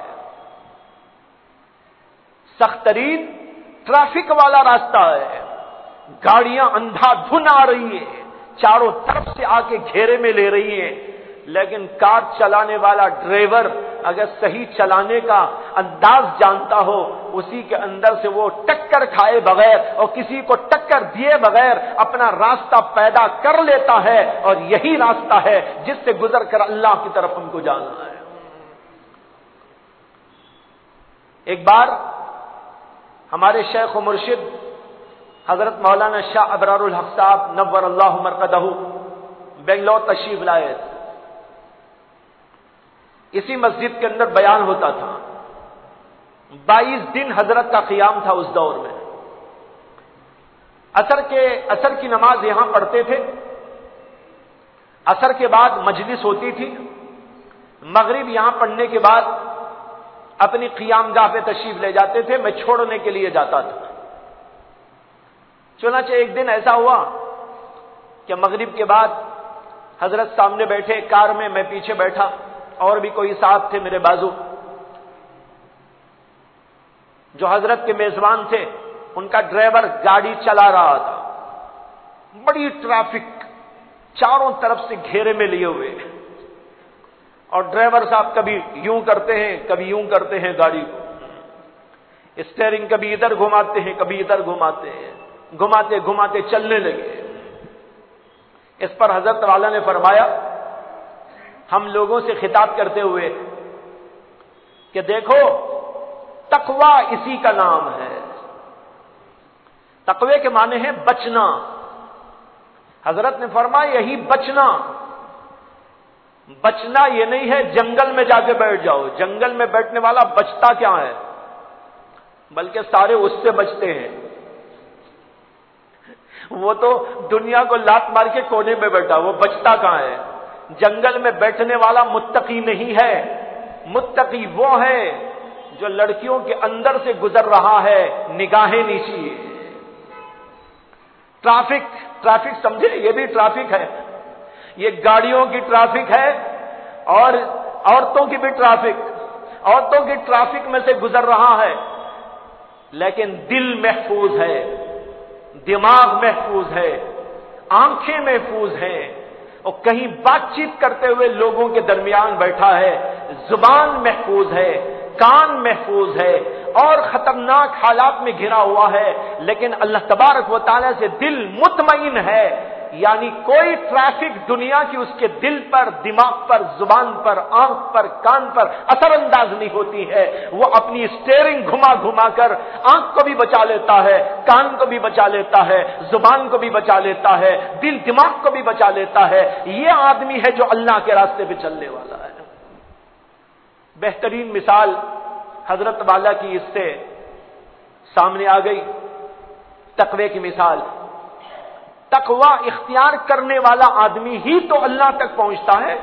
سخت ترین ٹریفک والا راستہ ہے، گاڑیاں اندھا دھن آ رہی ہیں، چاروں طرف سے آ کے گھیرے میں لے رہی ہیں، لیکن کار چلانے والا ڈرائیور اگر صحیح چلانے کا انداز جانتا ہو، اسی کے اندر سے وہ ٹکر کھائے بغیر اور کسی کو ٹکر دیے بغیر اپنا راستہ پیدا کر لیتا ہے، اور یہی راستہ ہے جس سے گزر کر اللہ کی طرف ہم کو جانا ہے۔ ایک بار ہمارے شیخ و مرشد حضرت مولانا شاہ ابرار الحق صاحب نور اللہ مرقدہ بنگلور تشریف لائے تھے۔ اسی مسجد کے اندر بیان ہوتا تھا، 22 دن حضرت کا قیام تھا اس دور میں۔ عصر کی نماز یہاں پڑھتے تھے، عصر کے بعد مجلس ہوتی تھی، مغرب یہاں پڑھنے کے بعد اپنی قیام گاہ پہ تشریف لے جاتے تھے، میں چھوڑنے کے لیے جاتا تھا۔ چنانچہ ایک دن ایسا ہوا کہ مغرب کے بعد حضرت سامنے بیٹھے کار میں، میں پیچھے بیٹھا، اور بھی کوئی صاحب تھے میرے بازو۔ جو حضرت کے میزبان تھے ان کا ڈرائیور گاڑی چلا رہا تھا، بڑی ٹریفک، چاروں طرف سے گھیرے میں لیے ہوئے، اور ڈرائیور صاحب کبھی یوں کرتے ہیں کبھی یوں کرتے ہیں، گاڑی کو اسٹیئرنگ کبھی ادھر گھماتے ہیں کبھی ادھر گھماتے ہیں، گھماتے گھماتے چلنے لگے۔ اس پر حضرت والا نے فرمایا ہم لوگوں سے خطاب کرتے ہوئے کہ دیکھو تقوی اسی کا نام ہے۔ تقوی کے معنی ہے بچنا۔ حضرت نے فرمایا یہی بچنا، بچنا یہ نہیں ہے جنگل میں جا کے بیٹھ جاؤ، جنگل میں بیٹھنے والا بچتا کیا ہے، بلکہ سارے اس سے بچتے ہیں۔ وہ تو دنیا کو لات مار کے کونے میں بیٹھا، وہ بچتا کہاں ہے؟ جنگل میں بیٹھنے والا متقی نہیں ہے، متقی وہ ہے جو لڑکیوں کے اندر سے گزر رہا ہے، نگاہیں نیچی۔ ٹرافک سمجھے، یہ بھی ٹرافک ہے، یہ گاڑیوں کی ٹرافک ہے اور عورتوں کی بھی ٹرافک، عورتوں کی ٹرافک میں سے گزر رہا ہے، لیکن دل محفوظ ہے، دماغ محفوظ ہے، آنکھیں محفوظ ہیں، اور کہیں بات چیت کرتے ہوئے لوگوں کے درمیان بیٹھا ہے، زبان محفوظ ہے، کان محفوظ ہے، اور خطرناک حالات میں گھرا ہوا ہے، لیکن اللہ تبارک و تعالی سے دل مطمئن ہے۔ یعنی کوئی ٹریفک دنیا کی اس کے دل پر، دماغ پر، زبان پر، آنکھ پر، کان پر اثر انداز نہیں ہوتی ہے۔ وہ اپنی اسٹیئرنگ گھما گھما کر آنکھ کو بھی بچا لیتا ہے، کان کو بھی بچا لیتا ہے، زبان کو بھی بچا لیتا ہے، دل دماغ کو بھی بچا لیتا ہے۔ یہ آدمی ہے جو اللہ کے راستے پہ چلنے والا ہے۔ بہترین مثال حضرت والا کی اس سے سامنے آ گئی، تقوی کی مثال۔ تقوی اختیار کرنے والا آدمی ہی تو اللہ تک پہنچتا ہے،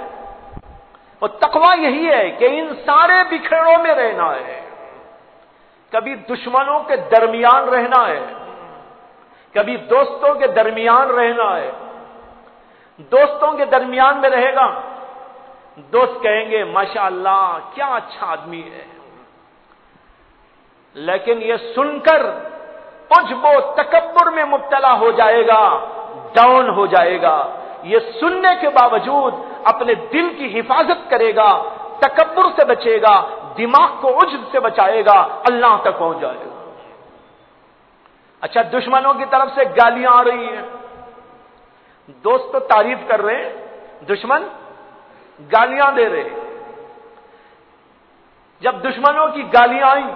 اور تقوی یہی ہے کہ ان سارے بکھروں میں رہنا ہے، کبھی دشمنوں کے درمیان رہنا ہے، کبھی دوستوں کے درمیان رہنا ہے۔ دوستوں کے درمیان میں رہے گا، دوست کہیں گے ماشاءاللہ کیا اچھا آدمی ہے، لیکن یہ سن کر عجب و تکبر میں مبتلا ہو جائے گا، ڈاؤن ہو جائے گا۔ یہ سننے کے باوجود اپنے دل کی حفاظت کرے گا، تکبر سے بچے گا، دماغ کو عجب سے بچائے گا، اللہ تک پہنچ جائے گا۔ اچھا، دشمنوں کی طرف سے گالیاں آ رہی ہیں، دوست تو تعریف کر رہے ہیں، دشمن گالیاں دے رہے۔ جب دشمنوں کی گالیاں آئیں،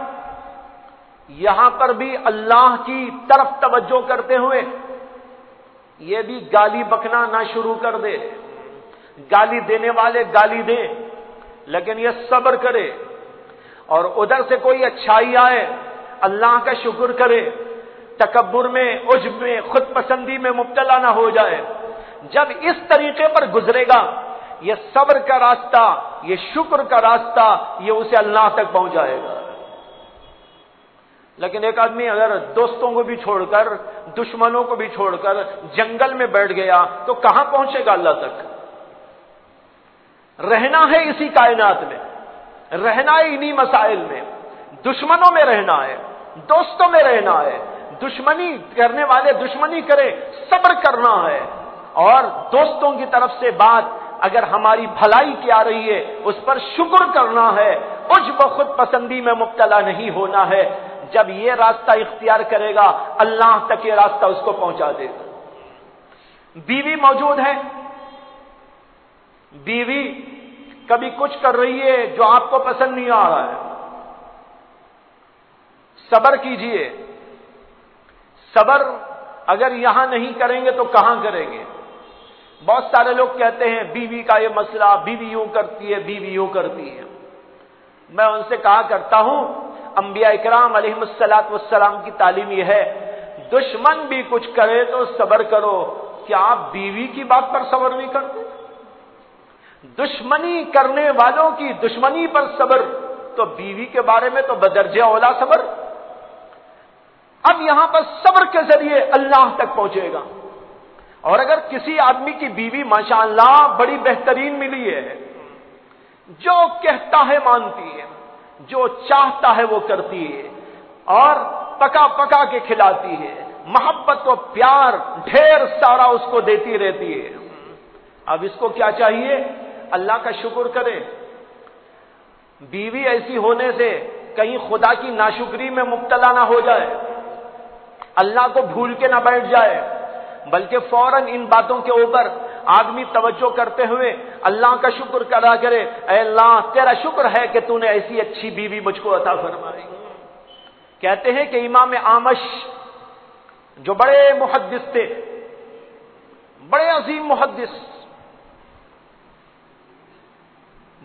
یہاں پر بھی اللہ کی طرف توجہ کرتے ہوئے یہ بھی گالی بکنا نہ شروع کر دے۔ گالی دینے والے گالی دیں، لیکن یہ صبر کرے، اور ادھر سے کوئی اچھائی آئے اللہ کا شکر کرے، تکبر میں، عجب میں، خود پسندی میں مبتلا نہ ہو جائے۔ جب اس طریقے پر گزرے گا، یہ صبر کا راستہ، یہ شکر کا راستہ، یہ اسے اللہ تک پہنچائے گا۔ لیکن ایک آدمی اگر دوستوں کو بھی چھوڑ کر دشمنوں کو بھی چھوڑ کر جنگل میں بیٹھ گیا تو کہاں پہنچے گا اللہ تک؟ رہنا ہے اسی کائنات میں، رہنا ہے انہی مسائل میں، دشمنوں میں رہنا ہے، دوستوں میں رہنا ہے، دشمنی کرنے والے دشمنی کرے، صبر کرنا ہے، اور دوستوں کی طرف سے بات اگر ہماری بھلائی کی آ رہی ہے اس پر شکر کرنا ہے، عجب و خود پسندی میں مبتلا نہیں ہونا ہے۔ جب یہ راستہ اختیار کرے گا اللہ تک یہ راستہ اس کو پہنچا دے گا۔ بیوی موجود ہے، بیوی کبھی کچھ کر رہی ہے جو آپ کو پسند نہیں آ رہا ہے، صبر کیجئے۔ صبر اگر یہاں نہیں کریں گے تو کہاں کریں گے؟ بہت سارے لوگ کہتے ہیں بیوی کا یہ مسئلہ، بیوی یوں کرتی ہے، بیوی یوں کرتی ہے۔ میں ان سے کہا کرتا ہوں انبیاء اکرام علیہم الصلاۃ والسلام کی تعلیم یہ ہے، دشمن بھی کچھ کرے تو صبر کرو۔ کیا آپ بیوی کی بات پر صبر نہیں کرتے؟ دشمنی کرنے والوں کی دشمنی پر صبر، تو بیوی کے بارے میں تو بدرجہ اولا صبر۔ اب یہاں پر صبر کے ذریعے اللہ تک پہنچے گا۔ اور اگر کسی آدمی کی بیوی ماشاءاللہ بڑی بہترین ملی ہے، جو کہتا ہے مانتی ہے، جو چاہتا ہے وہ کرتی ہے، اور پکا پکا کے کھلاتی ہے، محبت و پیار ڈھیر سارا اس کو دیتی رہتی ہے، اب اس کو کیا چاہیے؟ اللہ کا شکر کرے۔ بیوی ایسی ہونے سے کہیں خدا کی ناشکری میں مبتلا نہ ہو جائے، اللہ کو بھول کے نہ بیٹھ جائے، بلکہ فوراً ان باتوں کے اوپر آدمی توجہ کرتے ہوئے اللہ کا شکر کرا کرے، اے اللہ تیرا شکر ہے کہ تو نے ایسی اچھی بیوی مجھ کو عطا فرمائی۔ کہتے ہیں کہ امام اعمش جو بڑے محدث تھے، بڑے عظیم محدث،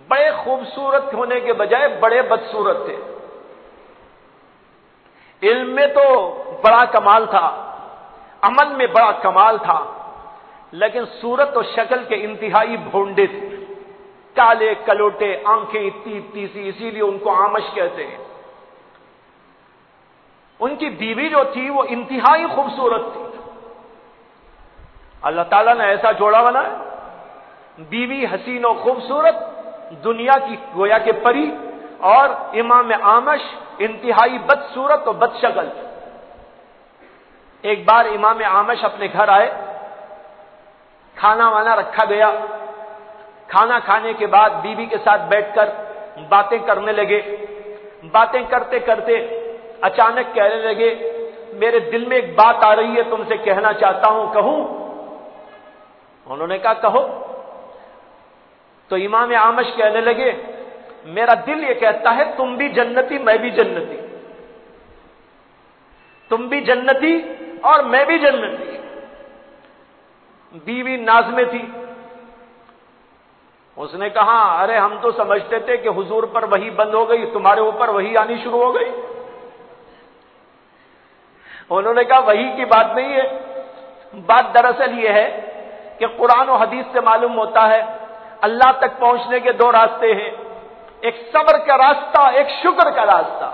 بڑے خوبصورت ہونے کے بجائے بڑے بدصورت تھے، علم میں تو بڑا کمال تھا، عمل میں بڑا کمال تھا، لیکن صورت و شکل کے انتہائی بھونڈے تھے، کالے کلوٹے، آنکھیں اتنی اتنی سی، اسی لیے ان کو آمش کہتے ہیں۔ ان کی بیوی جو تھی وہ انتہائی خوبصورت تھی، اللہ تعالیٰ نے ایسا جوڑا بنایا، بیوی حسین و خوبصورت، دنیا کی گویا کے پری، اور امام آمش انتہائی بدصورت و بدشکل۔ ایک بار امام آمش اپنے گھر آئے، کھانا وانا رکھا گیا، کھانا کھانے کے بعد بیوی کے ساتھ بیٹھ کر باتیں کرنے لگے، باتیں کرتے کرتے اچانک کہنے لگے میرے دل میں ایک بات آ رہی ہے تم سے کہنا چاہتا ہوں، کہوں؟ انہوں نے کہا کہو۔ تو امام آمش کہنے لگے میرا دل یہ کہتا ہے تم بھی جنتی میں بھی جنتی، تم بھی جنتی اور میں بھی جنتی۔ بیوی ناز میں تھی، اس نے کہا ارے ہم تو سمجھتے تھے کہ حضور پر وحی بند ہو گئی، تمہارے اوپر وحی آنی شروع ہو گئی۔ انہوں نے کہا وحی کی بات نہیں ہے، بات دراصل یہ ہے کہ قرآن و حدیث سے معلوم ہوتا ہے اللہ تک پہنچنے کے دو راستے ہیں، ایک صبر کا راستہ، ایک شکر کا راستہ۔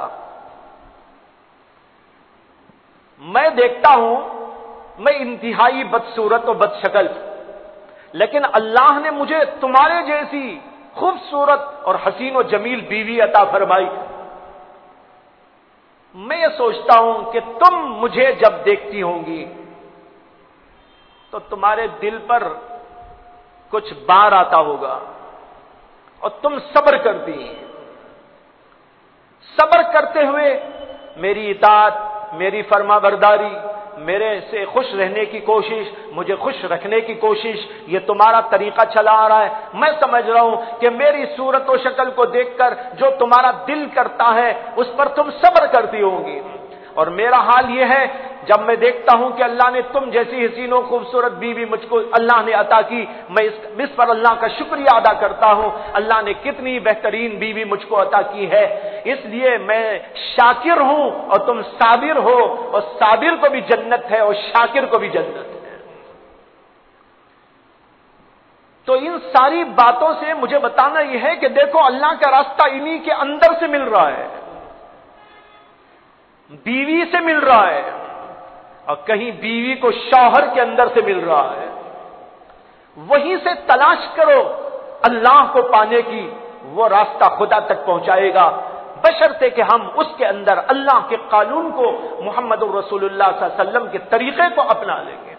میں دیکھتا ہوں میں انتہائی بدصورت و بدشکل، لیکن اللہ نے مجھے تمہارے جیسی خوبصورت اور حسین و جمیل بیوی عطا فرمائی۔ میں یہ سوچتا ہوں کہ تم مجھے جب دیکھتی ہوں گی تو تمہارے دل پر کچھ بار آتا ہوگا، اور تم صبر کرتی، صبر کرتے ہوئے میری اطاعت، میری فرما برداری، میرے سے خوش رہنے کی کوشش، مجھے خوش رکھنے کی کوشش، یہ تمہارا طریقہ چلا آ رہا ہے۔ میں سمجھ رہا ہوں کہ میری صورت و شکل کو دیکھ کر جو تمہارا دل کرتا ہے اس پر تم صبر کرتی ہوگی، اور میرا حال یہ ہے جب میں دیکھتا ہوں کہ اللہ نے تم جیسی حسین و خوبصورت بیوی مجھ کو اللہ نے عطا کی، میں اس پر اللہ کا شکریہ ادا کرتا ہوں، اللہ نے کتنی بہترین بیوی مجھ کو عطا کی ہے، اس لیے میں شاکر ہوں اور تم صابر ہو، اور صابر کو بھی جنت ہے اور شاکر کو بھی جنت ہے۔ تو ان ساری باتوں سے مجھے بتانا یہ ہے کہ دیکھو اللہ کا راستہ انہی کے اندر سے مل رہا ہے، بیوی سے مل رہا ہے اور کہیں بیوی کو شوہر کے اندر سے مل رہا ہے، وہیں سے تلاش کرو اللہ کو پانے کی، وہ راستہ خدا تک پہنچائے گا، بشرطے کہ ہم اس کے اندر اللہ کے قانون کو، محمد رسول اللہ صلی اللہ علیہ وسلم کے طریقے کو اپنا لیں گے۔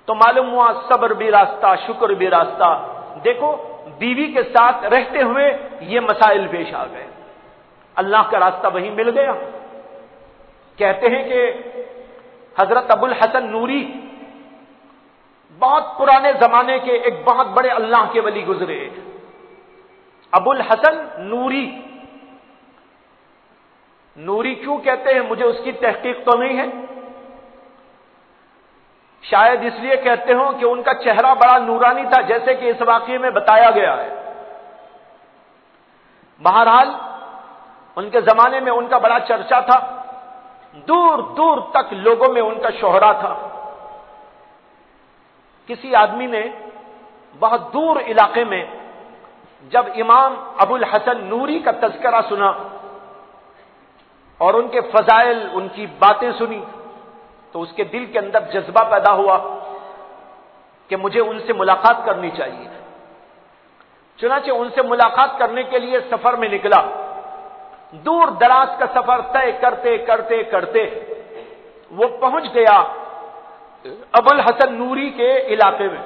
تو معلوم ہوا صبر بھی راستہ، شکر بھی راستہ۔ دیکھو بیوی کے ساتھ رہتے ہوئے یہ مسائل پیش آ گئے، اللہ کا راستہ وہیں مل گیا۔ کہتے ہیں کہ حضرت ابو الحسن نوری بہت پرانے زمانے کے ایک بہت بڑے اللہ کے ولی گزرے، ابو الحسن نوری۔ نوری کیوں کہتے ہیں مجھے اس کی تحقیق تو نہیں ہے، شاید اس لیے کہتے ہوں کہ ان کا چہرہ بڑا نورانی تھا، جیسے کہ اس واقعے میں بتایا گیا ہے۔ بہرحال ان کے زمانے میں ان کا بڑا چرچا تھا، دور دور تک لوگوں میں ان کا شہرا تھا۔ کسی آدمی نے بہت دور علاقے میں جب امام ابو الحسن نوری کا تذکرہ سنا اور ان کے فضائل، ان کی باتیں سنی، تو اس کے دل کے اندر جذبہ پیدا ہوا کہ مجھے ان سے ملاقات کرنی چاہیے۔ چنانچہ ان سے ملاقات کرنے کے لیے سفر میں نکلا، دور دراز کا سفر طے کرتے کرتے کرتے وہ پہنچ گیا ابو الحسن نوری کے علاقے میں۔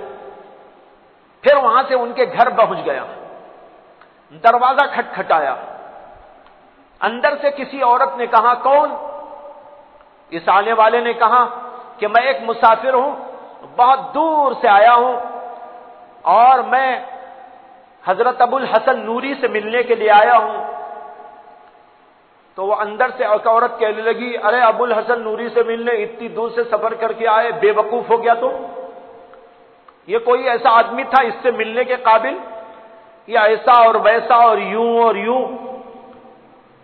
پھر وہاں سے ان کے گھر پہنچ گیا، دروازہ کھٹکھٹایا، اندر سے کسی عورت نے کہا کون؟ اس آنے والے نے کہا کہ میں ایک مسافر ہوں، بہت دور سے آیا ہوں اور میں حضرت ابو الحسن نوری سے ملنے کے لیے آیا ہوں۔ تو وہ اندر سے ایک عورت کہنے لگی، ارے ابو الحسن نوری سے ملنے اتنی دور سے سفر کر کے آئے، بے وقوف ہو گیا تو؟ یہ کوئی ایسا آدمی تھا اس سے ملنے کے قابل؟ یا ایسا اور ویسا اور یوں،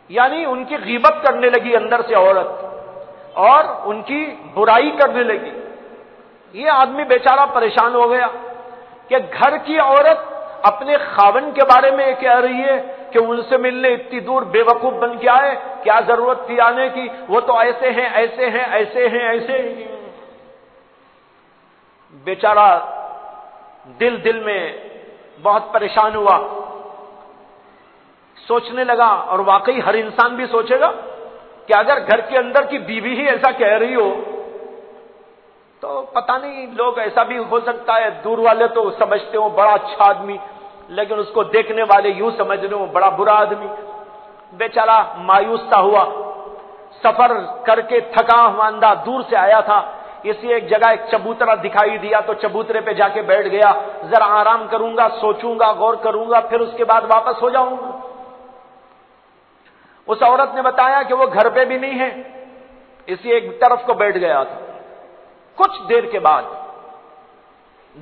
یعنی ان کی غیبت کرنے لگی اندر سے عورت اور ان کی برائی کرنے لگی۔ یہ آدمی بیچارہ پریشان ہو گیا کہ گھر کی عورت اپنے خاوند کے بارے میں کہہ رہی ہے کہ ان سے ملنے اتنی دور بے وقوف بن کے آئے، کیا ضرورت تھی آنے کی، وہ تو ایسے ہیں ایسے ہیں ایسے ہیں ایسے ہیں۔ بیچارہ دل میں بہت پریشان ہوا، سوچنے لگا، اور واقعی ہر انسان بھی سوچے گا کہ اگر گھر کے اندر کی بیوی ہی ایسا کہہ رہی ہو تو پتہ نہیں، لوگ ایسا بھی ہو سکتا ہے، دور والے تو سمجھتے ہو بڑا اچھا آدمی، لیکن اس کو دیکھنے والے یوں سمجھ رہے ہو بڑا برا آدمی۔ بیچارہ مایوس سا ہوا، سفر کر کے تھکا ماندہ دور سے آیا تھا، اسی ایک جگہ ایک چبوترا دکھائی دیا تو چبوترے پہ جا کے بیٹھ گیا، ذرا آرام کروں گا، سوچوں گا، غور کروں گا، پھر اس کے بعد واپس ہو جاؤں گا۔ اس عورت نے بتایا کہ وہ گھر پہ بھی نہیں ہے، اسی ایک طرف کو بیٹھ گیا تھا۔ کچھ دیر کے بعد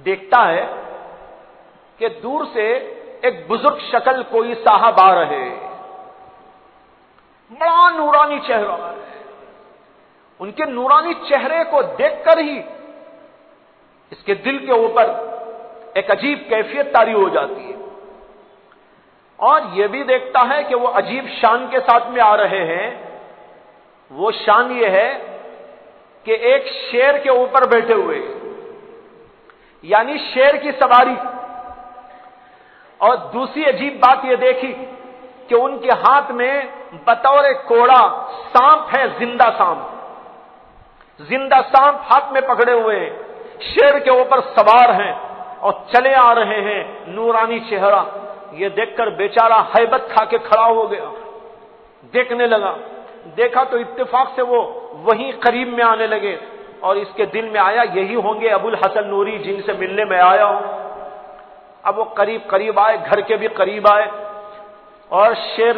دیکھتا ہے کہ دور سے ایک بزرگ شکل کوئی صاحب آ رہے، بڑا نورانی چہرہ ہے۔ ان کے نورانی چہرے کو دیکھ کر ہی اس کے دل کے اوپر ایک عجیب کیفیت طاری ہو جاتی ہے، اور یہ بھی دیکھتا ہے کہ وہ عجیب شان کے ساتھ میں آ رہے ہیں۔ وہ شان یہ ہے کہ ایک شیر کے اوپر بیٹھے ہوئے، یعنی شیر کی سواری۔ اور دوسری عجیب بات یہ دیکھی کہ ان کے ہاتھ میں بطور کوڑا سانپ ہے، زندہ سانپ ہاتھ میں پکڑے ہوئے، شیر کے اوپر سوار ہیں اور چلے آ رہے ہیں، نورانی چہرہ۔ یہ دیکھ کر بیچارہ ہیبت کھا کے کھڑا ہو گیا، دیکھنے لگا، دیکھا تو اتفاق سے وہ وہیں قریب میں آنے لگے، اور اس کے دل میں آیا یہی ہوں گے ابو الحسن نوری جن سے ملنے میں آیا ہوں۔ اب وہ قریب آئے، گھر کے بھی قریب آئے، اور شیر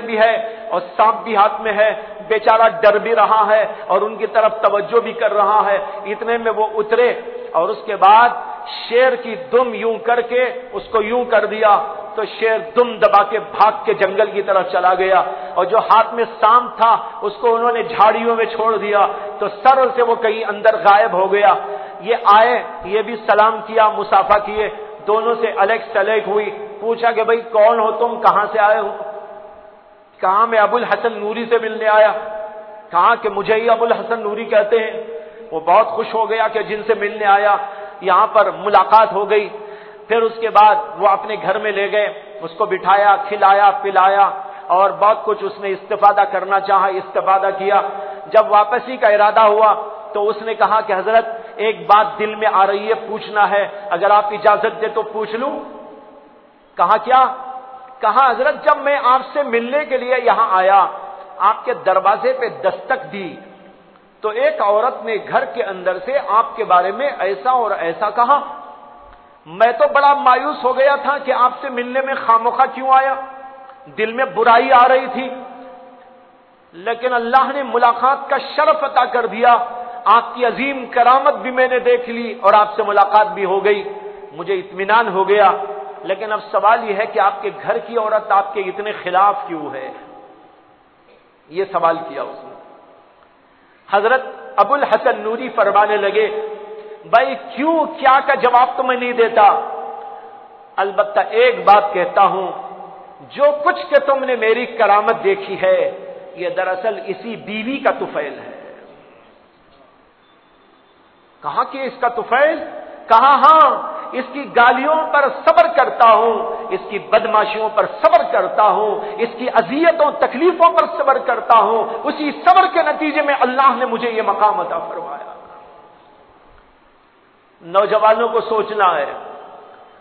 بھی ہے اور سانپ بھی ہاتھ میں ہے۔ بیچارہ ڈر بھی رہا ہے اور ان کی طرف توجہ بھی کر رہا ہے۔ اتنے میں وہ اترے اور اس کے بعد شیر کی دم یوں کر کے اس کو یوں کر دیا تو شیر دم دبا کے بھاگ کے جنگل کی طرف چلا گیا، اور جو ہاتھ میں سانپ تھا اس کو انہوں نے جھاڑیوں میں چھوڑ دیا تو سر سے وہ کہیں اندر غائب ہو گیا۔ یہ آئے، یہ بھی سلام کیا، مصافحہ کیے، دونوں سے الگ سلیک ہوئی، پوچھا کہ بھئی کون ہو تم، کہاں سے آئے ہو؟ کہا میں ابو الحسن نوری سے ملنے آیا. کہا کہ مجھے ہی ابو الحسن نوری کہتے ہیں. وہ بہت خوش ہو گیا کہ جن سے ملنے آیا یہاں پر ملاقات ہو گئی. پھر اس کے بعد وہ اپنے گھر میں لے گئے, اس کو بٹھایا, کھلایا پلایا اور بہت کچھ اس نے استفادہ کرنا چاہا, استفادہ کیا. جب واپسی کا ارادہ ہوا تو اس نے کہا کہ حضرت ایک بات دل میں آ رہی ہے, پوچھنا ہے, اگر آپ اجازت دے تو پوچھ لوں. کہا کیا؟ کہا حضرت جب میں آپ سے ملنے کے لیے یہاں آیا, آپ کے دروازے پہ دستک دی تو ایک عورت نے گھر کے اندر سے آپ کے بارے میں ایسا اور ایسا کہا. میں تو بڑا مایوس ہو گیا تھا کہ آپ سے ملنے میں خامخواہ کیوں آیا, دل میں برائی آ رہی تھی. لیکن اللہ نے ملاقات کا شرف عطا کر دیا, آپ کی عظیم کرامت بھی میں نے دیکھ لی اور آپ سے ملاقات بھی ہو گئی, مجھے اطمینان ہو گیا. لیکن اب سوال یہ ہے کہ آپ کے گھر کی عورت آپ کے اتنے خلاف کیوں ہے؟ یہ سوال کیا اس نے. حضرت ابو الحسن نوری فرمانے لگے بھائی کیوں کیا کا جواب تو میں نہیں دیتا, البتہ ایک بات کہتا ہوں, جو کچھ کہ تم نے میری کرامت دیکھی ہے یہ دراصل اسی بیوی کا طفیل ہے. کہا کہ اس کا طفیل؟ کہا ہاں, اس کی گالیوں پر صبر کرتا ہوں, اس کی بدماشیوں پر صبر کرتا ہوں, اس کی اذیتوں تکلیفوں پر صبر کرتا ہوں, اسی صبر کے نتیجے میں اللہ نے مجھے یہ مقام عطا فرمایا. نوجوانوں کو سوچنا ہے,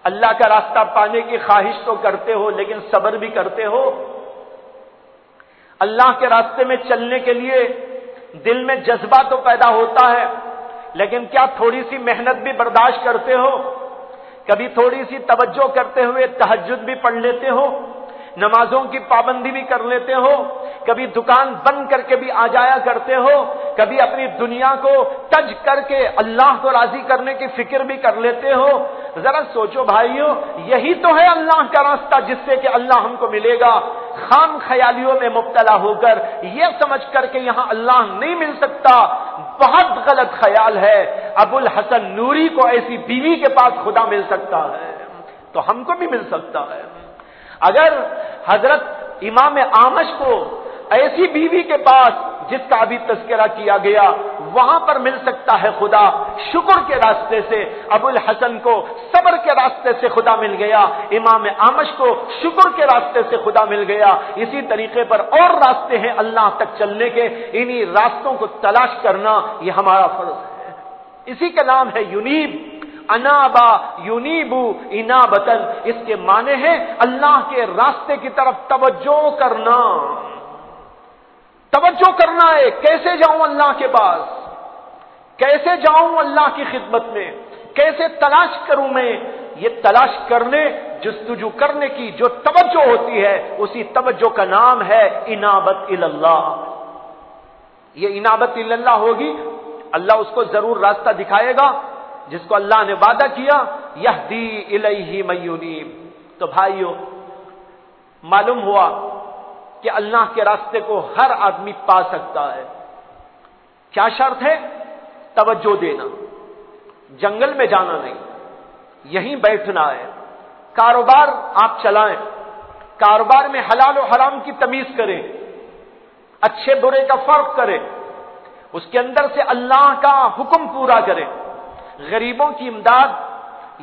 اللہ کا راستہ پانے کی خواہش تو کرتے ہو لیکن صبر بھی کرتے ہو؟ اللہ کے راستے میں چلنے کے لیے دل میں جذبہ تو پیدا ہوتا ہے, لیکن کیا تھوڑی سی محنت بھی برداشت کرتے ہو؟ کبھی تھوڑی سی توجہ کرتے ہوئے تہجد بھی پڑھ لیتے ہو, نمازوں کی پابندی بھی کر لیتے ہو, کبھی دکان بند کر کے بھی آ جایا کرتے ہو, کبھی اپنی دنیا کو تج کر کے اللہ کو راضی کرنے کی فکر بھی کر لیتے ہو. ذرا سوچو بھائیو, یہی تو ہے اللہ کا راستہ جس سے کہ اللہ ہم کو ملے گا. خام خیالیوں میں مبتلا ہو کر یہ سمجھ کر کہ یہاں اللہ نہیں مل سکتا, بہت غلط خیال ہے. ابو الحسن نوری کو ایسی بیوی کے پاس خدا مل سکتا ہے تو ہم کو بھی مل سکتا ہے. اگر حضرت امام اعمش کو ایسی بیوی کے پاس جس کا ابھی تذکرہ کیا گیا وہاں پر مل سکتا ہے خدا, شکر کے راستے سے ابو الحسن کو صبر کے راستے سے خدا مل گیا, امام اعمش کو شکر کے راستے سے خدا مل گیا. اسی طریقے پر اور راستے ہیں اللہ تک چلنے کے, انہی راستوں کو تلاش کرنا یہ ہمارا فرض ہے. اسی کا نام ہے ینیب, انابا ینیبو انابتن. اس کے معنی ہے اللہ کے راستے کی طرف توجہ کرنا. توجہ کرنا ہے, کیسے جاؤں اللہ کے پاس, کیسے جاؤں اللہ کی خدمت میں, کیسے تلاش کروں میں. یہ تلاش کرنے جستجو کرنے کی جو توجہ ہوتی ہے اسی توجہ کا نام ہے انابت اللہ. یہ انابت اللہ ہوگی, اللہ اس کو ضرور راستہ دکھائے گا جس کو اللہ نے وعدہ کیا, یہدی الیہ من ینیب. تو بھائیو معلوم ہوا کہ اللہ کے راستے کو ہر آدمی پا سکتا ہے. کیا شرط ہے؟ توجہ دینا, جنگل میں جانا نہیں, یہیں بیٹھنا ہے. کاروبار آپ چلائیں, کاروبار میں حلال و حرام کی تمیز کریں, اچھے برے کا فرق کریں, اس کے اندر سے اللہ کا حکم پورا کریں. غریبوں کی امداد,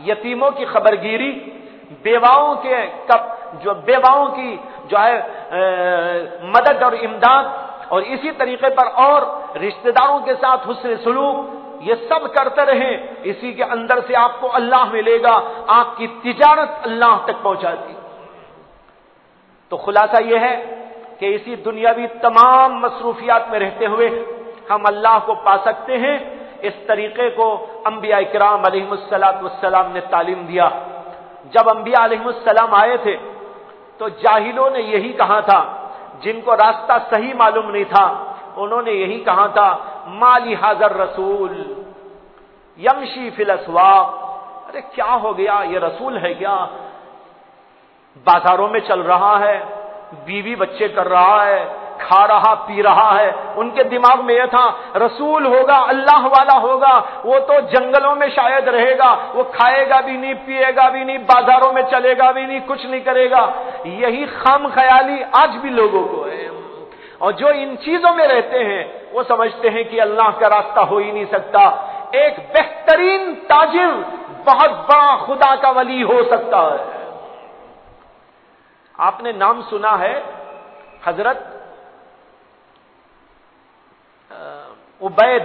یتیموں کی خبرگیری, بیواؤں کی جو ہے مدد اور امداد, اور اسی طریقے پر اور رشتہ داروں کے ساتھ حسن سلوک, یہ سب کرتے رہیں. اسی کے اندر سے آپ کو اللہ ملے گا, آپ کی تجارت اللہ تک پہنچاتی. تو خلاصہ یہ ہے کہ اسی دنیاوی تمام مصروفیات میں رہتے ہوئے ہم اللہ کو پا سکتے ہیں. اس طریقے کو انبیاء کرام علیہم السلام نے تعلیم دیا. جب انبیاء علیہم السلام آئے تھے تو جاہلوں نے یہی کہا تھا, جن کو راستہ صحیح معلوم نہیں تھا انہوں نے یہی کہا تھا, مالی حاضر رسول یمشی فی الاسواق. ارے کیا ہو گیا, یہ رسول ہے کیا, بازاروں میں چل رہا ہے, بیوی بچے کر رہا ہے, کھا رہا پی رہا ہے. ان کے دماغ میں یہ تھا رسول ہوگا, اللہ والا ہوگا, وہ تو جنگلوں میں شاید رہے گا, وہ کھائے گا بھی نہیں, پیے گا بھی نہیں, بازاروں میں چلے گا بھی نہیں, کچھ نہیں کرے گا. یہی خام خیالی آج بھی لوگوں کو ہے، اور جو ان چیزوں میں رہتے ہیں وہ سمجھتے ہیں کہ اللہ کا راستہ ہو ہی نہیں سکتا، ایک بہترین تاجر بہت بڑا خدا کا ولی ہو سکتا ہے۔ آپ نے نام سنا ہے حضرت عبید،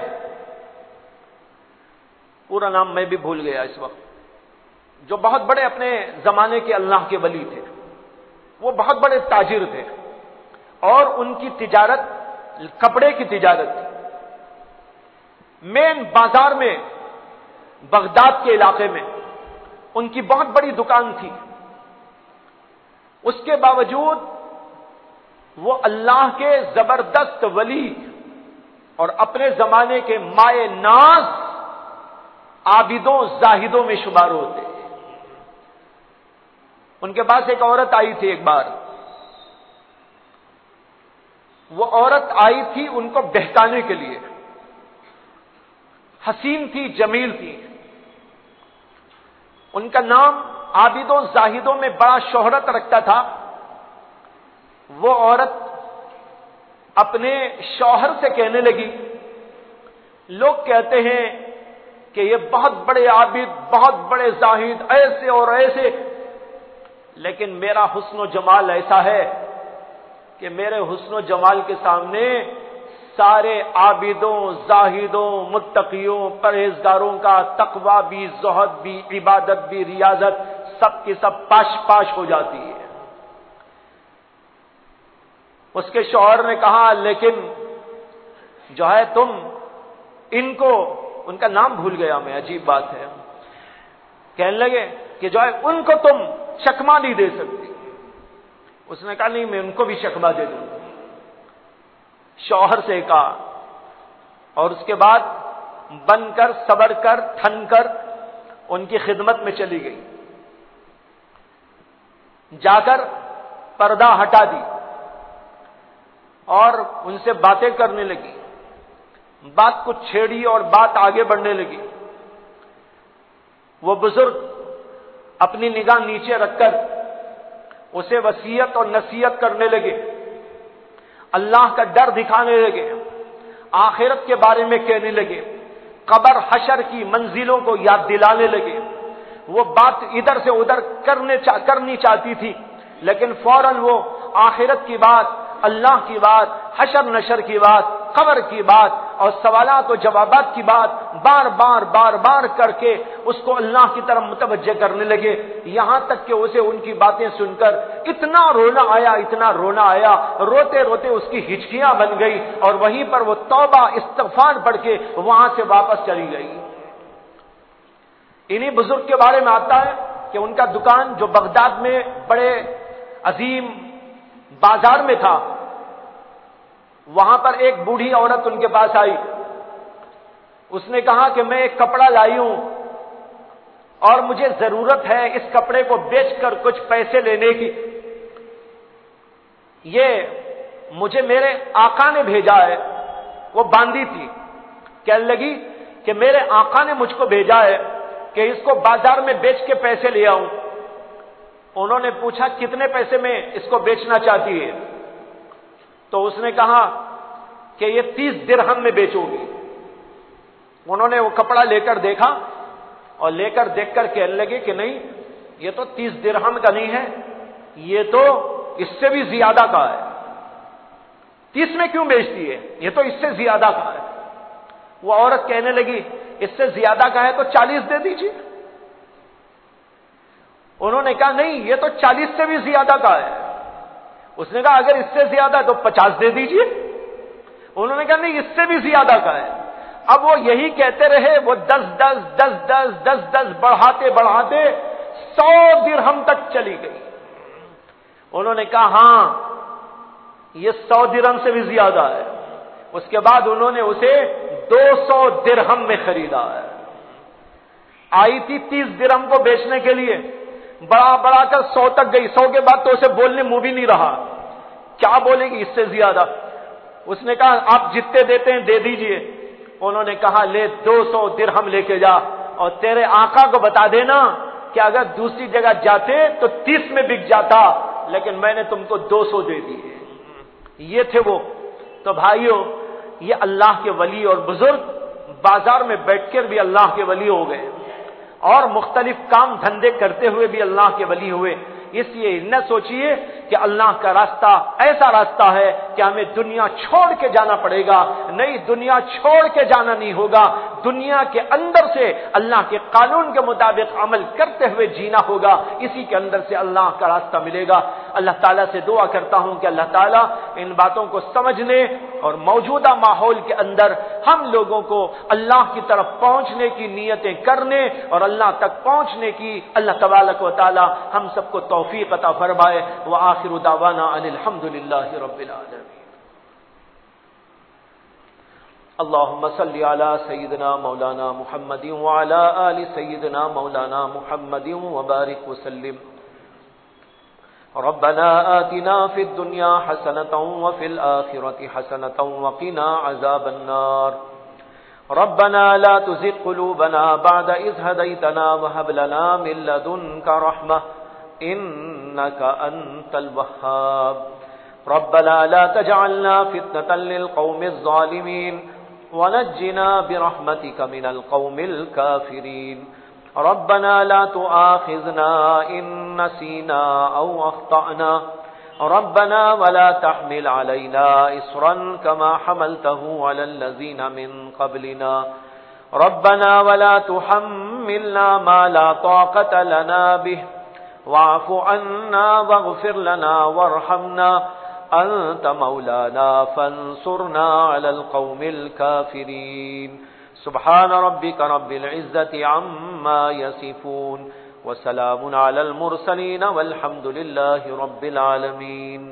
پورا نام میں بھی بھول گیا اس وقت، جو بہت بڑے اپنے زمانے کے اللہ کے ولی تھے، وہ بہت بڑے تاجر تھے، اور ان کی تجارت کپڑے کی تجارت تھی۔ مین بازار میں بغداد کے علاقے میں ان کی بہت بڑی دکان تھی، اس کے باوجود وہ اللہ کے زبردست ولی اور اپنے زمانے کے مائے ناز عابدوں زاہدوں میں شمار ہوتے۔ ان کے پاس ایک عورت آئی تھی ایک بار، وہ عورت آئی تھی ان کو بہکانے کے لیے، حسین تھی، جمیل تھی، ان کا نام عابدوں زاہدوں میں بڑا شہرت رکھتا تھا۔ وہ عورت اپنے شوہر سے کہنے لگی، لوگ کہتے ہیں کہ یہ بہت بڑے عابد، بہت بڑے زاہد، ایسے اور ایسے، لیکن میرا حسن و جمال ایسا ہے کہ میرے حسن و جمال کے سامنے سارے عابدوں زاہدوں متقیوں پرہیزگاروں کا تقوی بھی، زہد بھی، عبادت بھی، ریاضت سب کی سب پاش پاش ہو جاتی ہے۔ اس کے شوہر نے کہا لیکن جو ہے تم ان کو، ان کا نام بھول گیا میں، عجیب بات ہے، کہنے لگے کہ جو ہے ان کو تم چکمہ نہیں دے سکتی۔ اس نے کہا نہیں، میں ان کو بھی چکمہ دے دوں، شوہر سے کہا، اور اس کے بعد بن کر صبر کر ٹھن کر ان کی خدمت میں چلی گئی، جا کر پردہ ہٹا دی اور ان سے باتیں کرنے لگی، بات کو چھیڑی اور بات آگے بڑھنے لگی۔ وہ بزرگ اپنی نگاہ نیچے رکھ کر اسے وصیت اور نصیحت کرنے لگے، اللہ کا ڈر دکھانے لگے، آخرت کے بارے میں کہنے لگے، قبر حشر کی منزلوں کو یاد دلانے لگے۔ وہ بات ادھر سے ادھر کرنی چاہتی تھی، لیکن فوراً وہ آخرت کی بات، اللہ کی بات، حشر نشر کی بات، قبر کی بات اور سوالات و جوابات کی بات بار بار کر کے اس کو اللہ کی طرف متوجہ کرنے لگے، یہاں تک کہ اسے ان کی باتیں سن کر اتنا رونا آیا، روتے روتے اس کی ہچکیاں بن گئی، اور وہیں پر وہ توبہ استغفار پڑھ کے وہاں سے واپس چلی گئی۔ انہی بزرگ کے بارے میں آتا ہے کہ ان کا دکان جو بغداد میں بڑے عظیم بازار میں تھا، وہاں پر ایک بوڑھی عورت ان کے پاس آئی، اس نے کہا کہ میں ایک کپڑا لائی ہوں اور مجھے ضرورت ہے اس کپڑے کو بیچ کر کچھ پیسے لینے کی، یہ مجھے میرے آقا نے بھیجا ہے۔ وہ باندھی تھی، کہنے لگی کہ میرے آقا نے مجھ کو بھیجا ہے کہ اس کو بازار میں بیچ کے پیسے لے آؤں۔ انہوں نے پوچھا کتنے پیسے میں اس کو بیچنا چاہتی ہے؟ تو اس نے کہا کہ یہ 30 درہم میں بیچو گی۔ انہوں نے وہ کپڑا لے کر دیکھا اور لے کر دیکھ کر کہنے لگے کہ نہیں، یہ تو 30 درہم کا نہیں ہے، یہ تو اس سے بھی زیادہ کا ہے۔ 30 میں کیوں بیچتی ہے؟ یہ تو اس سے زیادہ کا ہے۔ وہ عورت کہنے لگی اس سے زیادہ کا ہے تو 40 دے دیجیے۔ انہوں نے کہا نہیں، یہ تو 40 سے بھی زیادہ کا ہے۔ اس نے کہا اگر اس سے زیادہ ہے تو 50 دے دیجیے۔ انہوں نے کہا نہیں، اس سے بھی زیادہ کا ہے۔ اب وہ یہی کہتے رہے، وہ 10 بڑھاتے 100 درہم تک چلی گئی۔ انہوں نے کہا ہاں، یہ 100 درہم سے بھی زیادہ ہے۔ اس کے بعد انہوں نے اسے 200 درہم میں خریدا ہے۔ آئی تھی 30 درہم کو بیچنے کے لیے، بڑا کر 100 تک گئی، 100 کے بعد تو اسے بولنے منہ بھی نہیں رہا، کیا بولے گی اس سے زیادہ۔ اس نے کہا آپ جتنے دیتے ہیں دے دیجئے۔ انہوں نے کہا لے 200 درہم لے کے جا، اور تیرے آقا کو بتا دینا کہ اگر دوسری جگہ جاتے تو 30 میں بک جاتا، لیکن میں نے تم کو 200 دے دیے. یہ تھے وہ. تو بھائیو، یہ اللہ کے ولی اور بزرگ بازار میں بیٹھ کر بھی اللہ کے ولی ہو گئے اور مختلف کام دھندے کرتے ہوئے بھی اللہ کے ولی ہوئے. اس لیے نہ سوچئے کہ اللہ کا راستہ ایسا راستہ ہے کہ ہمیں دنیا چھوڑ کے جانا پڑے گا. نہیں، دنیا چھوڑ کے جانا نہیں ہوگا. دنیا کے اندر سے اللہ کے قانون کے مطابق عمل کرتے ہوئے جینا ہوگا. اسی کے اندر سے اللہ کا راستہ ملے گا. اللہ تعالیٰ سے دعا کرتا ہوں کہ اللہ تعالیٰ ان باتوں کو سمجھنے اور موجودہ ماحول کے اندر ہم لوگوں کو اللہ کی طرف پہنچنے کی نیتیں کرنے اور اللہ تک پہنچنے کی اللہ تبارک و تعالیٰ ہم سب کو توفیق عطا فرمائے. وآخر دعوانا ان الحمد للہ رب العالمین. اللهم صل على سيدنا مولانا محمد وعلى آل سيدنا مولانا محمد وبارك وسلم. ربنا آتنا في الدنيا حسنة وفي الآخرة حسنة وقنا عذاب النار. ربنا لا تزغ قلوبنا بعد إذ هديتنا وهب لنا من لدنك رحمة إنك أنت الوهاب. ربنا لا تجعلنا فتنة للقوم الظالمين ونجنا برحمتك من القوم الكافرين. ربنا لا تؤاخذنا إن نسينا أو أخطأنا. ربنا ولا تحمل علينا إصرا كما حملته على الذين من قبلنا. ربنا ولا تحملنا ما لا طاقة لنا به. واعف عنا واغفر لنا وارحمنا أنت مولانا فانصرنا على القوم الكافرين. سبحان ربك رب العزة عما يصفون وسلام على المرسلين والحمد لله رب العالمين.